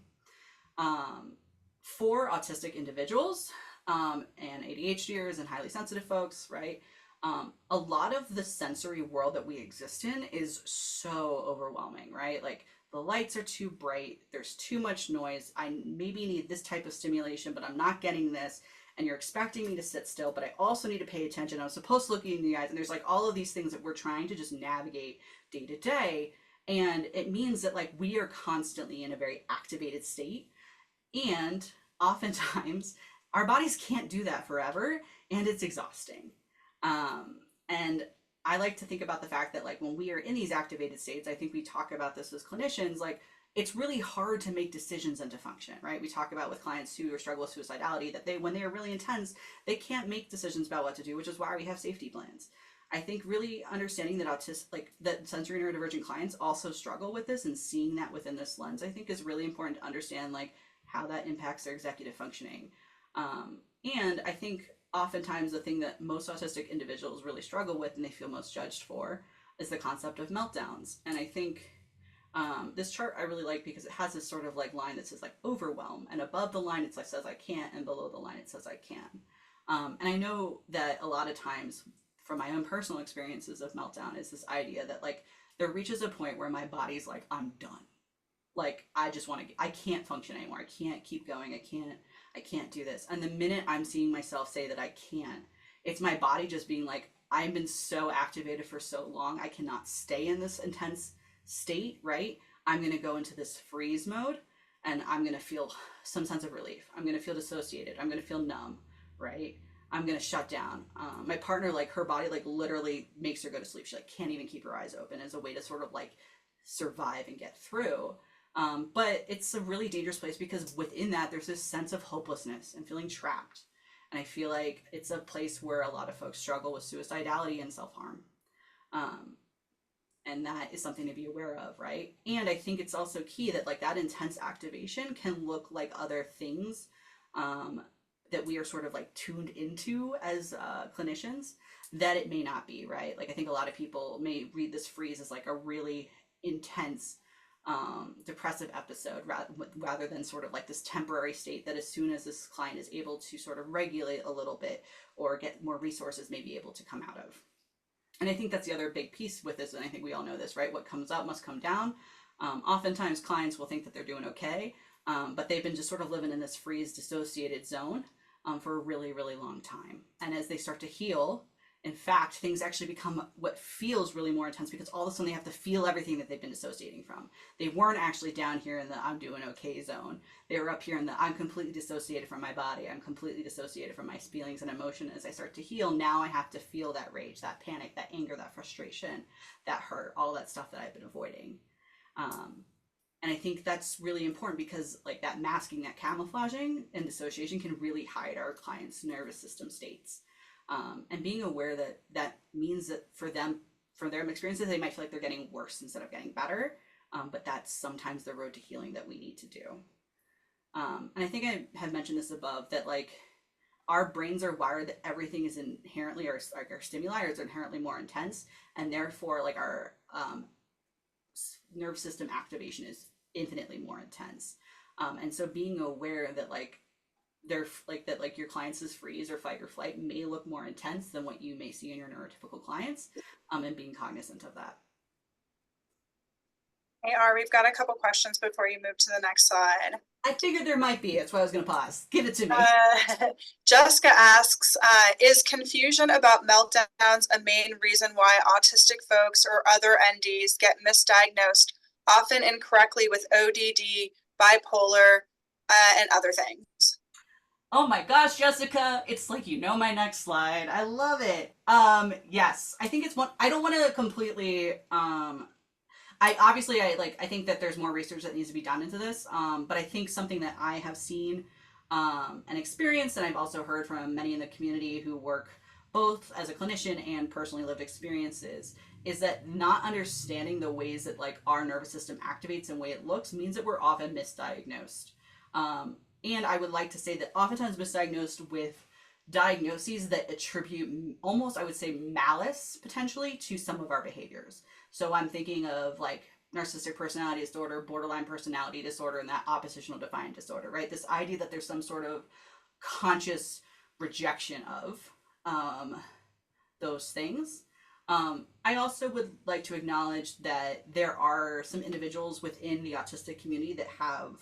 For autistic individuals and ADHDers and highly sensitive folks, right? A lot of the sensory world that we exist in is so overwhelming, right? Like the lights are too bright, there's too much noise, I maybe need this type of stimulation, but I'm not getting this, and you're expecting me to sit still, but I also need to pay attention, I'm supposed to look you in the eyes, and there's like all of these things that we're trying to just navigate day to day, and it means that like we are constantly in a very activated state, and oftentimes our bodies can't do that forever, and it's exhausting. And I like to think about the fact that like when we are in these activated states, I think we talk about this as clinicians, like it's really hard to make decisions and to function, right? We talk about with clients who struggle with suicidality that when they are really intense, they can't make decisions about what to do, which is why we have safety plans. I think really understanding that that sensory neurodivergent clients also struggle with this and seeing that within this lens, I think is really important to understand like how that impacts their executive functioning. And I think oftentimes the thing that most autistic individuals really struggle with and they feel most judged for is the concept of meltdowns. And I think this chart I really like because it has this sort of like line that says like overwhelm, and above the line it says I can't, and below the line it says I can. And I know that a lot of times from my own personal experiences of meltdown is this idea that like there reaches a point where my body's like, I'm done. Like I just want to, I can't function anymore. I can't keep going. I can't do this. And the minute I'm seeing myself say that I can't, it's my body just being like, I've been so activated for so long, I cannot stay in this intense state, right? I'm going to go into this freeze mode and I'm going to feel some sense of relief. I'm going to feel dissociated. I'm going to feel numb, right? I'm going to shut down. My partner, like her body, like literally makes her go to sleep. She like can't even keep her eyes open as a way to sort of like survive and get through. But it's a really dangerous place because within that, there's this sense of hopelessness and feeling trapped. And I feel like it's a place where a lot of folks struggle with suicidality and self-harm. And that is something to be aware of, right? And I think it's also key that like that intense activation can look like other things that we are sort of like tuned into as clinicians that it may not be, right? Like I think a lot of people may read this freeze as like a really intense depressive episode rather than sort of like this temporary state that as soon as this client is able to sort of regulate a little bit or get more resources may be able to come out of. And I think that's the other big piece with this, and I think we all know this, right? What comes up must come down. Oftentimes clients will think that they're doing okay, but they've been just sort of living in this freeze dissociated zone for a really, really long time. And as they start to heal, in fact, things actually become what feels really more intense because all of a sudden they have to feel everything that they've been dissociating from. They weren't actually down here in the I'm doing okay zone. They were up here in the I'm completely dissociated from my body. I'm completely dissociated from my feelings and emotion. As I start to heal, now I have to feel that rage, that panic, that anger, that frustration, that hurt, all that stuff that I've been avoiding. And I think that's really important because like that masking, that camouflaging and dissociation can really hide our clients' nervous system states. And being aware that that means that for them, for their experiences, they might feel like they're getting worse instead of getting better. But that's sometimes the road to healing that we need to do. And I think I have mentioned this above that like our brains are wired that everything is inherently, or like our stimuli is inherently more intense. And therefore like our nervous system activation is infinitely more intense. And so being aware that like they're like that, like your clients' freeze or fight or flight may look more intense than what you may see in your neurotypical clients, and being cognizant of that. Hey, Ari, we've got a couple questions before you move to the next slide. I figured there might be. That's why I was going to pause. Give it to me. Jessica asks, is confusion about meltdowns a main reason why autistic folks or other NDs get misdiagnosed, often incorrectly, with ODD, bipolar, and other things? Oh my gosh, Jessica, it's like you know my next slide. I love it. Yes, I think it's one. I don't want to completely I think that there's more research that needs to be done into this. But I think something that I have seen and experienced, and I've also heard from many in the community who work both as a clinician and personally lived experiences, is that not understanding the ways that like our nervous system activates and the way it looks means that we're often misdiagnosed. And I would like to say that oftentimes misdiagnosed with diagnoses that attribute almost, I would say, malice potentially to some of our behaviors. So I'm thinking of like narcissistic personality disorder, borderline personality disorder, and that oppositional defiant disorder, right? This idea that there's some sort of conscious rejection of those things. I also would like to acknowledge that there are some individuals within the autistic community that have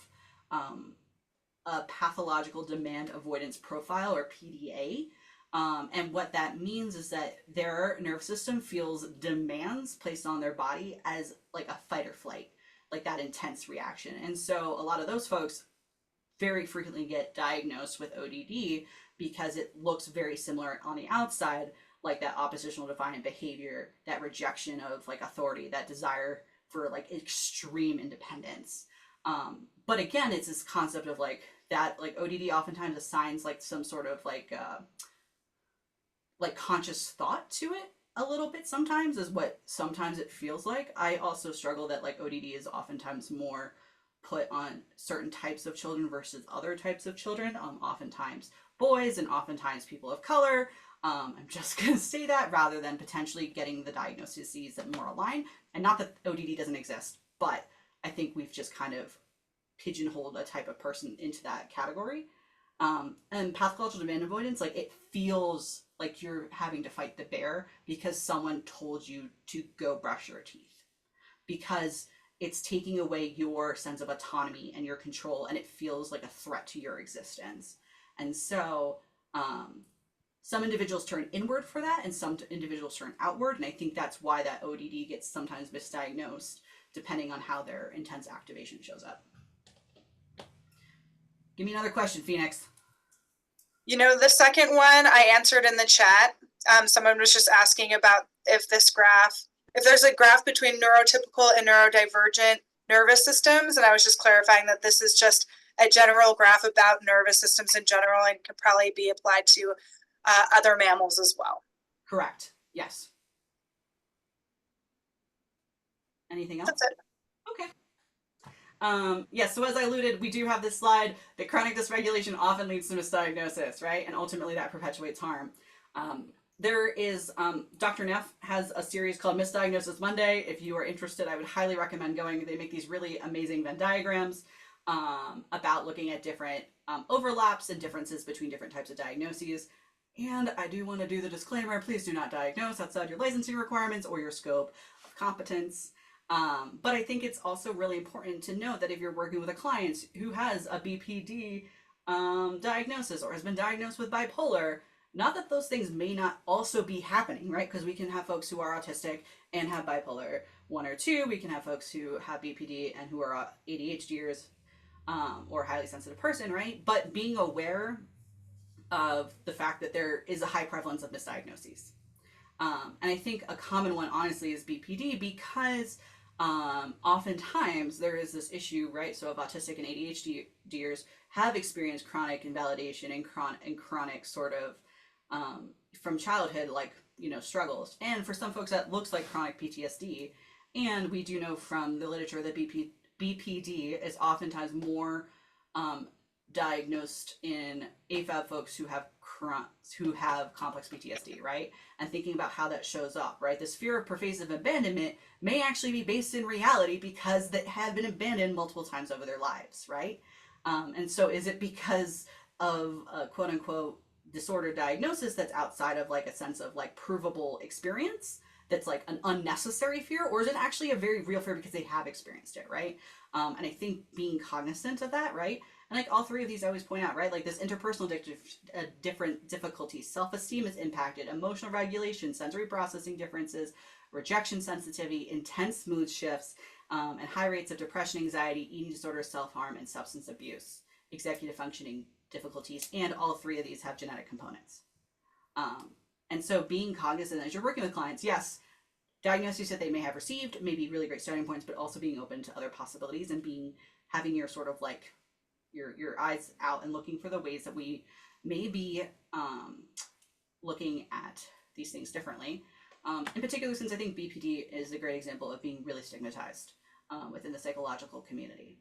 a pathological demand avoidance profile, or PDA. And what that means is that their nervous system feels demands placed on their body as like a fight or flight, like that intense reaction. And so a lot of those folks very frequently get diagnosed with ODD because it looks very similar on the outside, like that oppositional defiant behavior, that rejection of like authority, that desire for like extreme independence. But again, it's this concept of like that, like ODD oftentimes assigns like some sort of like conscious thought to it a little bit sometimes, is what sometimes it feels like. I also struggle that like ODD is oftentimes more put on certain types of children versus other types of children, oftentimes boys and oftentimes people of color. I'm just going to say that rather than potentially getting the diagnoses that more align. And not that ODD doesn't exist, but I think we've just kind of pigeonholed a type of person into that category. And pathological demand avoidance, like it feels like you're having to fight the bear because someone told you to go brush your teeth, because it's taking away your sense of autonomy and your control, and it feels like a threat to your existence. And so some individuals turn inward for that and some individuals turn outward, and I think that's why that ODD gets sometimes misdiagnosed depending on how their intense activation shows up. Give me another question, Phoenix. You know, the second one I answered in the chat. Someone was just asking about if there's a graph between neurotypical and neurodivergent nervous systems. And I was just clarifying that this is just a general graph about nervous systems in general and could probably be applied to other mammals as well. Correct. Yes. Anything else? That's it. Okay. Yes, so as I alluded, we do have this slide that chronic dysregulation often leads to misdiagnosis, right? And ultimately that perpetuates harm. There is, Dr. Neff has a series called Misdiagnosis Monday. If you are interested, I would highly recommend going. They make these really amazing Venn diagrams about looking at different overlaps and differences between different types of diagnoses. And I do want to do the disclaimer, please do not diagnose outside your licensing requirements or your scope of competence. But I think it's also really important to note that if you're working with a client who has a BPD diagnosis or has been diagnosed with bipolar, not that those things may not also be happening, right? Because we can have folks who are autistic and have bipolar 1 or 2. We can have folks who have BPD and who are ADHDers or highly sensitive person, right? But being aware of the fact that there is a high prevalence of misdiagnoses. And I think a common one, honestly, is BPD, because oftentimes there is this issue, right? So of autistic and ADHDers have experienced chronic invalidation and chronic sort of from childhood, like, you know, struggles. And for some folks that looks like chronic PTSD. And we do know from the literature that BPD is oftentimes more diagnosed in AFAB folks who have complex PTSD, right? And thinking about how that shows up, right? This fear of pervasive abandonment may actually be based in reality because they have been abandoned multiple times over their lives, right? And so is it because of a quote unquote disorder diagnosis that's outside of like a sense of like provable experience that's like an unnecessary fear, or is it actually a very real fear because they have experienced it, right? And I think being cognizant of that, right? And like all three of these I always point out, right? Like this interpersonal different difficulties, self-esteem is impacted, emotional regulation, sensory processing differences, rejection sensitivity, intense mood shifts, and high rates of depression, anxiety, eating disorder, self-harm, and substance abuse, executive functioning difficulties, and all three of these have genetic components. And so being cognizant as you're working with clients, yes, diagnoses that they may have received may be really great starting points, but also being open to other possibilities and having your sort of like your eyes out and looking for the ways that we may be looking at these things differently. In particular, since I think BPD is a great example of being really stigmatized within the psychological community,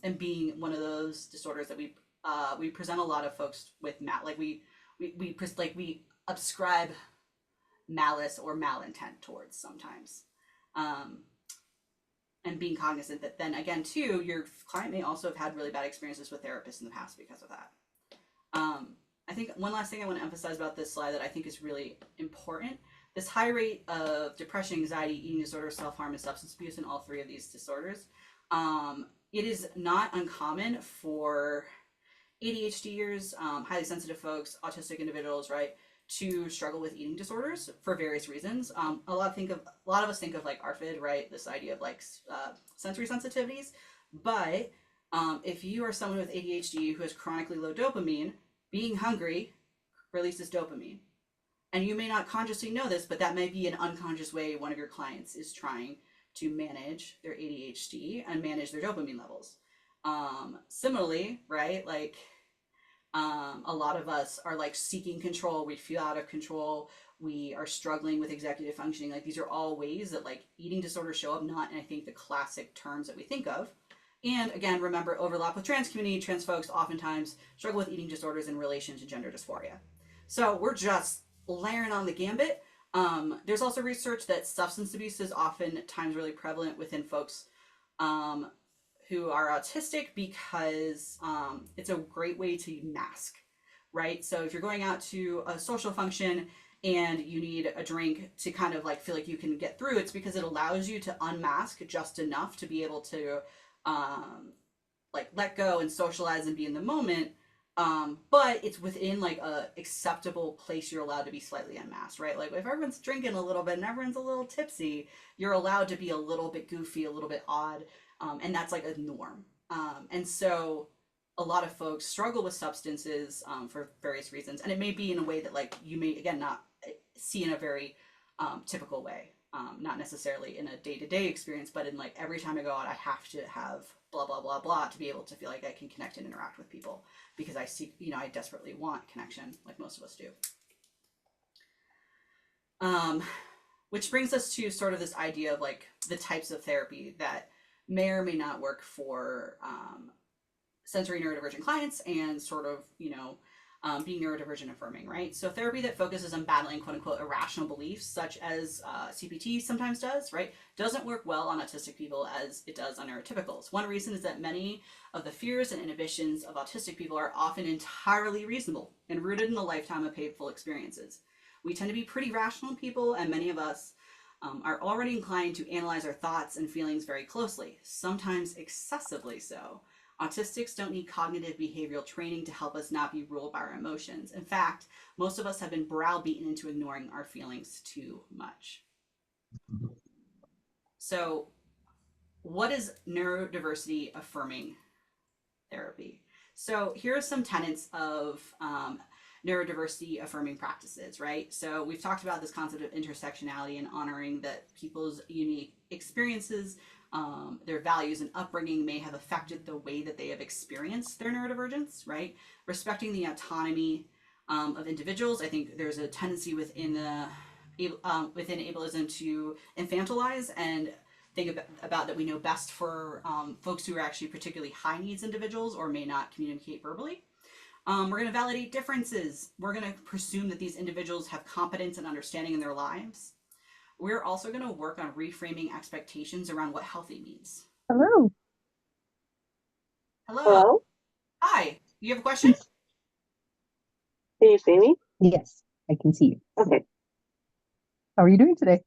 and being one of those disorders that we present a lot of folks with we ascribe malice or malintent towards sometimes. And being cognizant that then again too, your client may also have had really bad experiences with therapists in the past because of that. I think one last thing I want to emphasize about this slide that I think is really important, this high rate of depression, anxiety, eating disorder, self-harm, and substance abuse in all three of these disorders. It is not uncommon for ADHDers, highly sensitive folks, autistic individuals, right, to struggle with eating disorders for various reasons. A lot of us think of like ARFID, right? This idea of like sensory sensitivities. But if you are someone with ADHD who has chronically low dopamine, being hungry releases dopamine. And you may not consciously know this, but that may be an unconscious way one of your clients is trying to manage their ADHD and manage their dopamine levels. Similarly, right, like a lot of us are like seeking control, we feel out of control, we are struggling with executive functioning. Like these are all ways that like eating disorders show up, not in I think the classic terms that we think of. And again, remember, overlap with trans community, trans folks oftentimes struggle with eating disorders in relation to gender dysphoria. So we're just layering on the gambit. There's also research that substance abuse is oftentimes really prevalent within folks who are autistic because it's a great way to mask, right? So if you're going out to a social function and you need a drink to kind of like feel like you can get through, it's because it allows you to unmask just enough to be able to like let go and socialize and be in the moment. But it's within like a acceptable place you're allowed to be slightly unmasked, right? Like if everyone's drinking a little bit and everyone's a little tipsy, you're allowed to be a little bit goofy, a little bit odd. And that's like a norm. And so a lot of folks struggle with substances for various reasons. And it may be in a way that like you may, again, not see in a very typical way, not necessarily in a day-to-day experience, but in like every time I go out, I have to have blah, blah, blah, blah to be able to feel like I can connect and interact with people because I see, I desperately want connection like most of us do. Which brings us to sort of this idea of like the types of therapy that may or may not work for sensory neurodivergent clients and sort of, being neurodivergent affirming, right? So therapy that focuses on battling quote unquote irrational beliefs, such as CPT sometimes does, right, doesn't work well on autistic people as it does on neurotypicals. One reason is that many of the fears and inhibitions of autistic people are often entirely reasonable and rooted in a lifetime of painful experiences. We tend to be pretty rational people, and many of us are already inclined to analyze our thoughts and feelings very closely, sometimes excessively so. Autistics don't need cognitive behavioral training to help us not be ruled by our emotions. In fact, most of us have been browbeaten into ignoring our feelings too much. So, what is neurodiversity affirming therapy? So, here are some tenets of neurodiversity affirming practices, right? So we've talked about this concept of intersectionality and honoring that people's unique experiences, their values and upbringing may have affected the way that they have experienced their neurodivergence, right? Respecting the autonomy of individuals. I think there's a tendency within ableism to infantilize and think about that we know best for folks who are actually particularly high needs individuals or may not communicate verbally. We're going to validate differences. We're going to presume that these individuals have competence and understanding in their lives. We're also going to work on reframing expectations around what healthy means. Hello. Hello. Hello. Hi. You have a question? Can you see me? Yes, I can see you. Okay. How are you doing today?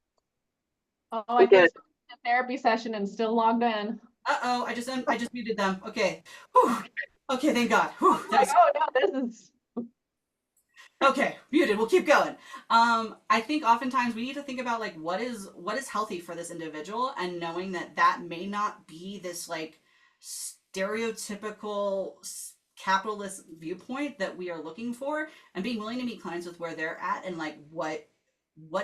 Oh, I think the therapy session and still logged in. Uh-oh, I just muted them. Okay. Whew. Okay, thank God. Whew. Like, oh no, this is Okay, muted. We'll keep going. I think oftentimes we need to think about like what is healthy for this individual, and knowing that that may not be this like stereotypical capitalist viewpoint that we are looking for, and being willing to meet clients with where they're at and like what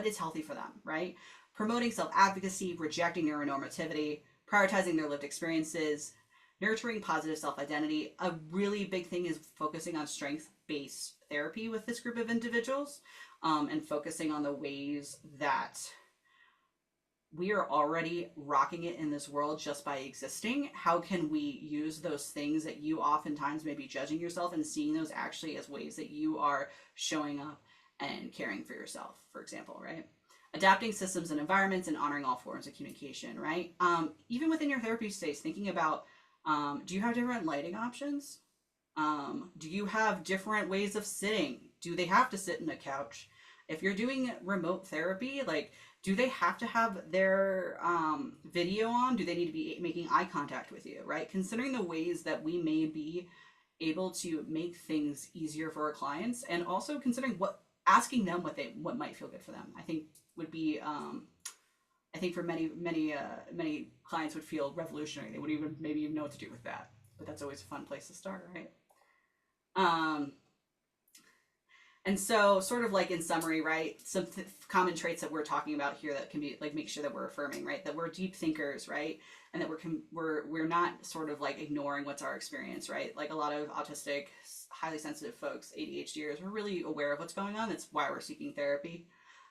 is healthy for them, right? Promoting self-advocacy, rejecting neuronormativity, prioritizing their lived experiences, nurturing positive self-identity. A really big thing is focusing on strength-based therapy with this group of individuals, and focusing on the ways that we are already rocking it in this world just by existing. How can we use those things that you oftentimes may be judging yourself, and seeing those actually as ways that you are showing up and caring for yourself, for example, right? Adapting systems and environments and honoring all forms of communication, right? Even within your therapy space, thinking about, do you have different lighting options? Do you have different ways of sitting? Do they have to sit in a couch? If you're doing remote therapy, like, do they have to have their video on? Do they need to be making eye contact with you, right? Considering the ways that we may be able to make things easier for our clients, and also considering asking them what might feel good for them, I think would be, I think for many clients would feel revolutionary. They wouldn't even maybe even know what to do with that, but that's always a fun place to start, right? And so sort of like in summary, right, some common traits that we're talking about here that can be like, make sure that we're affirming, right, that we're deep thinkers, right, and that we're not sort of like ignoring what's our experience, right? Like a lot of autistic, highly sensitive folks, ADHDers, we're really aware of what's going on. That's why we're seeking therapy.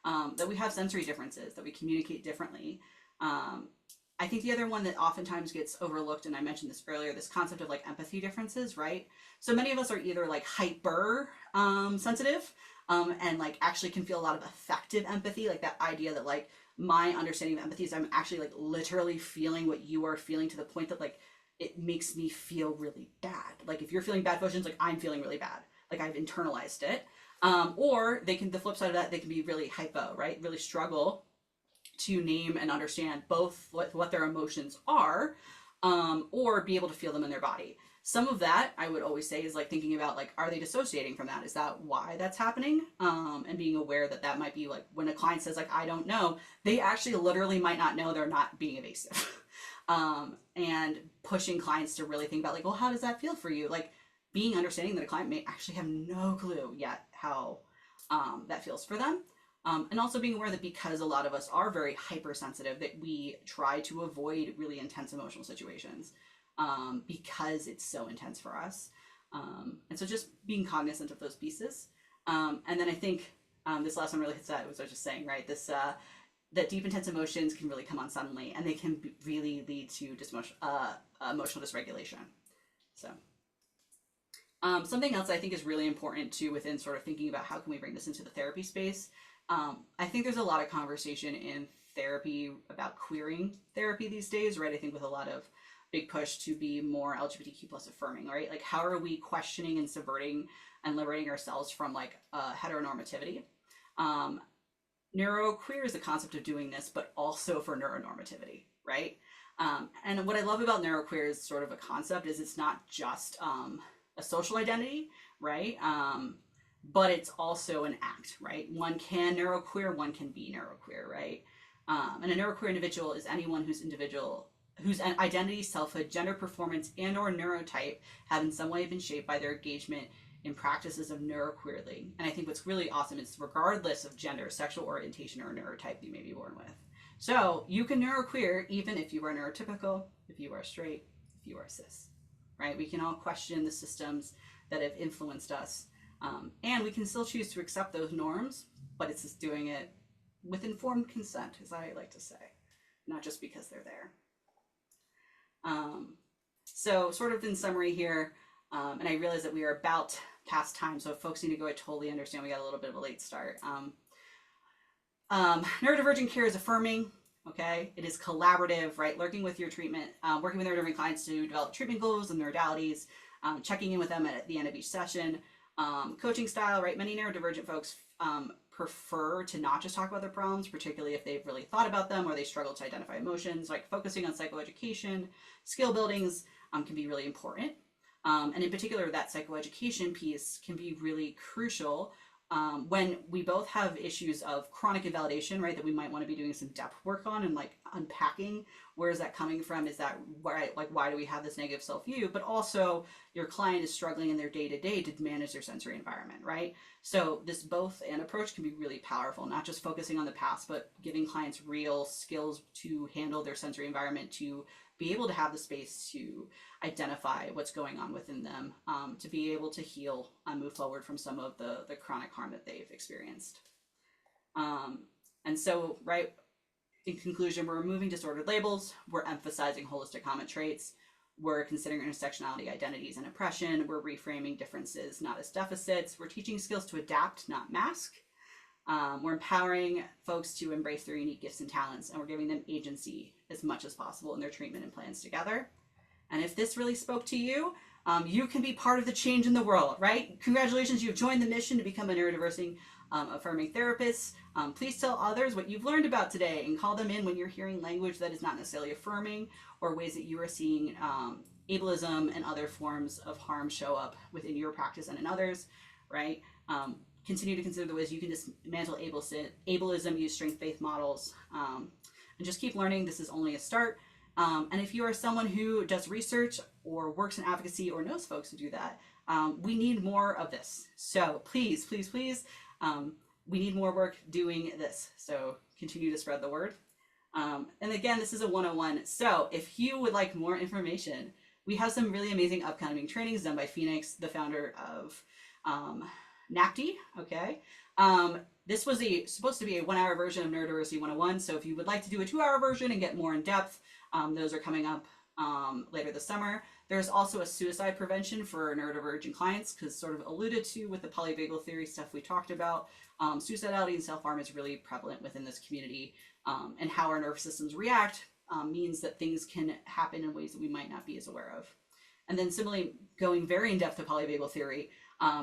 That we have sensory differences, that we communicate differently. I think the other one that oftentimes gets overlooked, and I mentioned this earlier, this concept of like empathy differences, right? So many of us are either like hyper sensitive, and like actually can feel a lot of effective empathy, like that idea that like my understanding of empathy is I'm actually like literally feeling what you are feeling, to the point that like it makes me feel really bad. Like if you're feeling bad emotions, like I'm feeling really bad, like I've internalized it. Or they can, the flip side of that, they can be really hypo, right? Really struggle to name and understand both what their emotions are, or be able to feel them in their body. Some of that I would always say is like thinking about like, are they dissociating from that? Is that why that's happening? And being aware that that might be like when a client says like, I don't know, they actually literally might not know, they're not being evasive. And pushing clients to really think about like, well, how does that feel for you? Like being understanding that a client may actually have no clue yet how that feels for them. And also being aware that because a lot of us are very hypersensitive, that we try to avoid really intense emotional situations, because it's so intense for us. And so just being cognizant of those pieces. And then I think this last one really hits that, was I was just saying, right? This that deep intense emotions can really come on suddenly, and they can really lead to emotional dysregulation. So something else I think is really important too, within sort of thinking about how can we bring this into the therapy space. I think there's a lot of conversation in therapy about queering therapy these days, right? I think with a lot of big push to be more LGBTQ plus affirming, right? Like how are we questioning and subverting and liberating ourselves from like heteronormativity? Neuroqueer is the concept of doing this, but also for neuronormativity, right? And what I love about neuroqueer is sort of a concept is it's not just a social identity, right? But it's also an act, right? One can neuroqueer, one can be neuroqueer, right? And a neuroqueer individual is anyone whose identity, selfhood, gender performance, and or neurotype have in some way been shaped by their engagement in practices of neuroqueerly. And I think what's really awesome is regardless of gender, sexual orientation, or neurotype you may be born with. So you can neuroqueer even if you are neurotypical, if you are straight, if you are cis, right? We can all question the systems that have influenced us. And we can still choose to accept those norms, but it's just doing it with informed consent, as I like to say, not just because they're there. So sort of in summary here, and I realize that we are about past time, so if folks need to go, I totally understand. We got a little bit of a late start. Neurodivergent care is affirming, okay? It is collaborative, right? Working with your treatment, working with neurodivergent clients to develop treatment goals and their modalities, checking in with them at the end of each session, coaching style, right? Many neurodivergent folks prefer to not just talk about their problems, particularly if they've really thought about them or they struggle to identify emotions. Like focusing on psychoeducation, skill buildings can be really important. And in particular, that psychoeducation piece can be really crucial when we both have issues of chronic invalidation, right? That we might want to be doing some depth work on and like unpacking where is that coming from? Is that why, like, why do we have this negative self-view? But also your client is struggling in their day-to-day to manage their sensory environment, right? So this both and approach can be really powerful, not just focusing on the past, but giving clients real skills to handle their sensory environment, to be able to have the space to identify what's going on within them, to be able to heal and move forward from some of the chronic harm that they've experienced. And so, right, in conclusion, we're removing disordered labels, we're emphasizing holistic common traits, we're considering intersectionality, identities, and oppression, we're reframing differences not as deficits, we're teaching skills to adapt, not mask. We're empowering folks to embrace their unique gifts and talents, and we're giving them agency as much as possible in their treatment and plans together. And if this really spoke to you, you can be part of the change in the world, right? Congratulations, you've joined the mission to become a neurodiversity affirming therapist. Please tell others what you've learned about today and call them in when you're hearing language that is not necessarily affirming or ways that you are seeing ableism and other forms of harm show up within your practice and in others, right? Continue to consider the ways you can dismantle ableism, use strength-based models, and just keep learning. This is only a start. And if you are someone who does research or works in advocacy or knows folks who do that, we need more of this. So please, please, please, we need more work doing this. So continue to spread the word. And again, this is a 101. So if you would like more information, we have some really amazing upcoming trainings done by Phoenix, the founder of NAPTI, okay? This was supposed to be a 1-hour version of Neurodiversity 101. So if you would like to do a 2-hour version and get more in depth, those are coming up later this summer. There's also a suicide prevention for neurodivergent clients, because sort of alluded to with the polyvagal theory stuff we talked about, suicidality and self-harm is really prevalent within this community, and how our nervous systems react means that things can happen in ways that we might not be as aware of. And then similarly, going very in depth to polyvagal theory,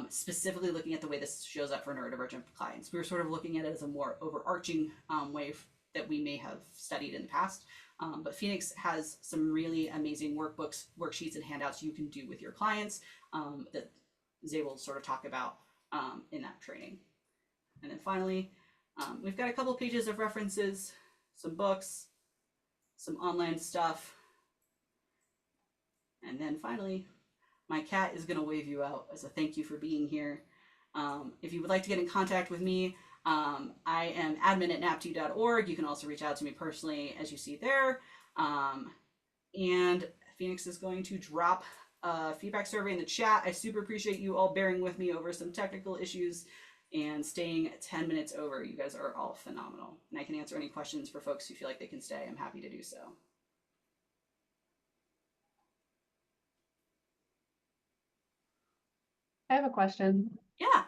specifically looking at the way this shows up for neurodivergent clients. We were sort of looking at it as a more overarching way that we may have studied in the past. But Phoenix has some really amazing workbooks, worksheets, and handouts you can do with your clients that is able to sort of talk about in that training. And then finally, we've got a couple pages of references, some books, some online stuff. And then finally, my cat is going to wave you out as a thank you for being here. If you would like to get in contact with me, I am admin@napti.org. You can also reach out to me personally, as you see there. And Phoenix is going to drop a feedback survey in the chat. I super appreciate you all bearing with me over some technical issues and staying 10 minutes over. You guys are all phenomenal. And I can answer any questions for folks who feel like they can stay. I'm happy to do so. I have a question. Yeah.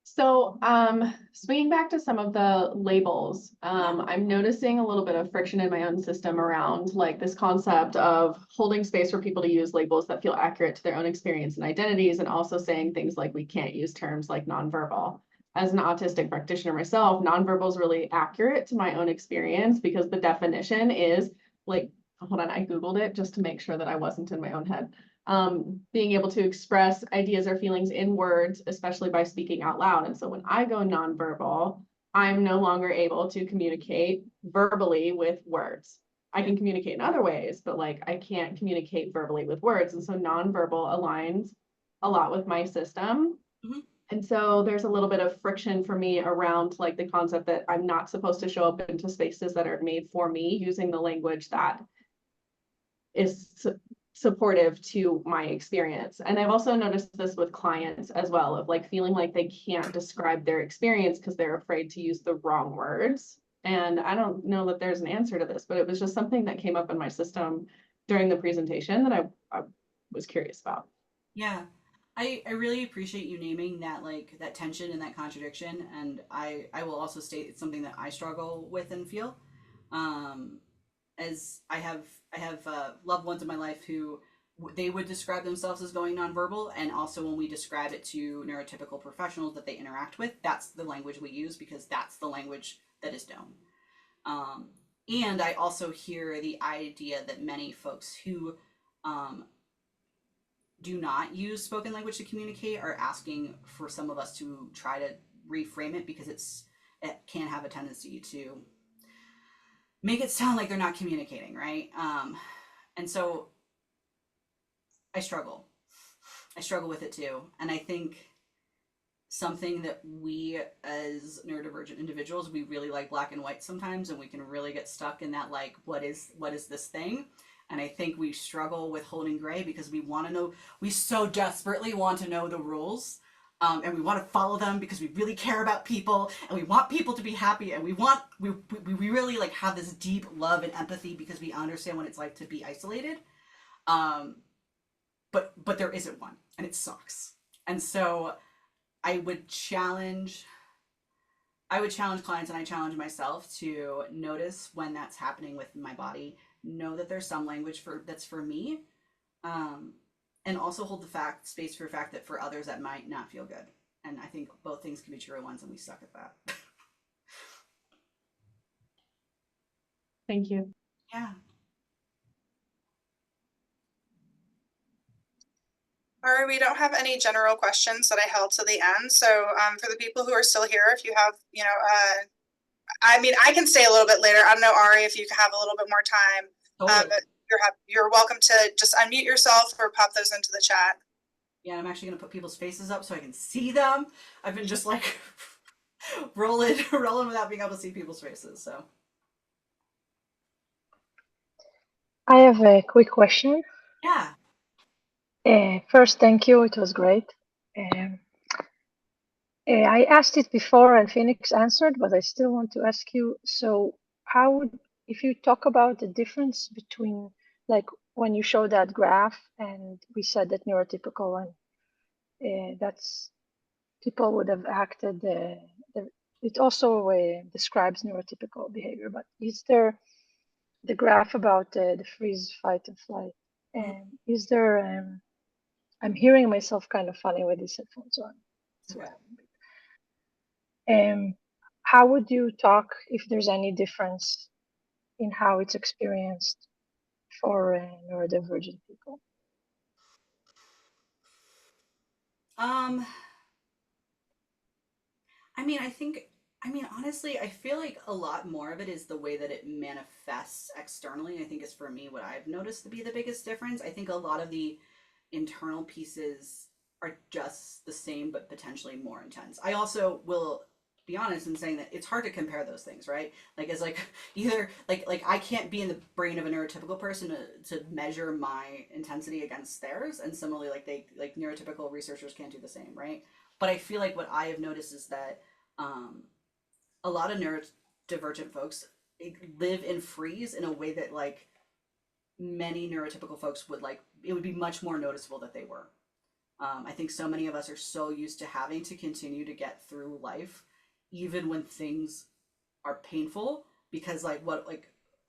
So, swinging back to some of the labels, I'm noticing a little bit of friction in my own system around like this concept of holding space for people to use labels that feel accurate to their own experience and identities, and also saying things like we can't use terms like nonverbal. As an autistic practitioner myself, nonverbal is really accurate to my own experience because the definition is like, hold on, I Googled it just to make sure that I wasn't in my own head. Being able to express ideas or feelings in words, especially by speaking out loud. And so when I go nonverbal, I'm no longer able to communicate verbally with words. I can communicate in other ways, but like I can't communicate verbally with words. And so nonverbal aligns a lot with my system. Mm-hmm. And so there's a little bit of friction for me around like the concept that I'm not supposed to show up into spaces that are made for me using the language that is supportive to my experience. And I've also noticed this with clients as well, of like feeling like they can't describe their experience because they're afraid to use the wrong words. And I don't know that there's an answer to this, but it was just something that came up in my system during the presentation that I was curious about. Yeah. I really appreciate you naming that, like that tension and that contradiction. And I will also state it's something that I struggle with and feel. As I have loved ones in my life who they would describe themselves as going nonverbal, and also when we describe it to neurotypical professionals that they interact with, that's the language we use because that's the language that is known. And I also hear the idea that many folks who do not use spoken language to communicate are asking for some of us to try to reframe it because it can have a tendency to make it sound like they're not communicating, right? And so I struggle with it too. And I think something that we as neurodivergent individuals, we really like black and white sometimes, and we can really get stuck in that, like, what is this thing? And I think we struggle with holding gray because we so desperately want to know the rules. And we want to follow them because we really care about people and we want people to be happy, and we really like have this deep love and empathy because we understand what it's like to be isolated. But there isn't one, and it sucks. And so I would challenge clients, and I challenge myself to notice when that's happening with my body, know that there's some language that's for me, and also hold the space for the fact that for others that might not feel good. And I think both things can be true at once, and we suck at that. Thank you. Yeah. All right, we don't have any general questions that I held to the end. So for the people who are still here, if you have, I mean, I can stay a little bit later. I don't know, Ari, if you have a little bit more time. Totally. You're welcome to just unmute yourself or pop those into the chat. Yeah, I'm actually going to put people's faces up so I can see them. I've been just like rolling without being able to see people's faces. So I have a quick question. yeah. First, thank you. It was great. I asked it before and Phoenix answered, but I still want to ask you. So if you talk about the difference between, like, when you show that graph and we said that neurotypical and that's people would have acted, it also describes neurotypical behavior, but is there the graph about the freeze, fight, and flight? And is there, I'm hearing myself kind of funny with these headphones on. How would you talk if there's any difference in how it's experienced for neurodivergent people? Honestly, I feel like a lot more of it is the way that it manifests externally. I think is for me what I've noticed to be the biggest difference. I think a lot of the internal pieces are just the same, but potentially more intense. I also will be honest in saying that it's hard to compare those things, right? Like, as like either like I can't be in the brain of a neurotypical person to measure my intensity against theirs, and similarly, like neurotypical researchers can't do the same, right? But I feel like what I have noticed is that a lot of neurodivergent folks live in freeze in a way that like many neurotypical folks would like. It would be much more noticeable that they were. I think so many of us are so used to having to continue to get through life, even when things are painful, because like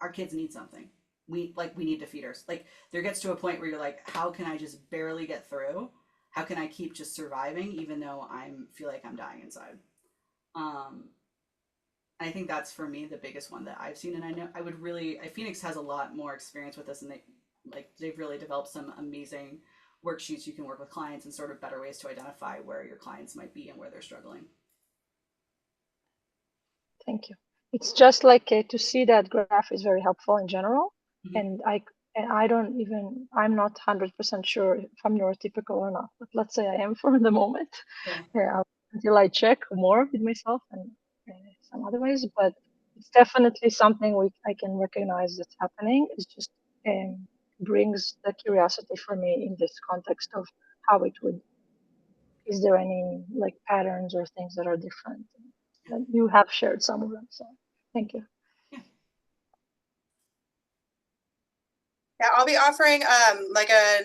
our kids need something. We need to feed her. Like there gets to a point where you're like, how can I just barely get through? How can I keep just surviving even though feel like I'm dying inside? I think that's for me the biggest one that I've seen, and I know Phoenix has a lot more experience with this, and they've really developed some amazing worksheets you can work with clients and sort of better ways to identify where your clients might be and where they're struggling. Thank you. It's just like to see that graph is very helpful in general, and I'm not 100% sure if I'm neurotypical or not, but let's say I am for the moment. Yeah. Until I check more with myself and some other ways, but it's definitely something I can recognize that's happening. It's just brings the curiosity for me in this context of how it would. Is there any like patterns or things that are different? And you have shared some of them, so thank you. Yeah, I'll be offering like a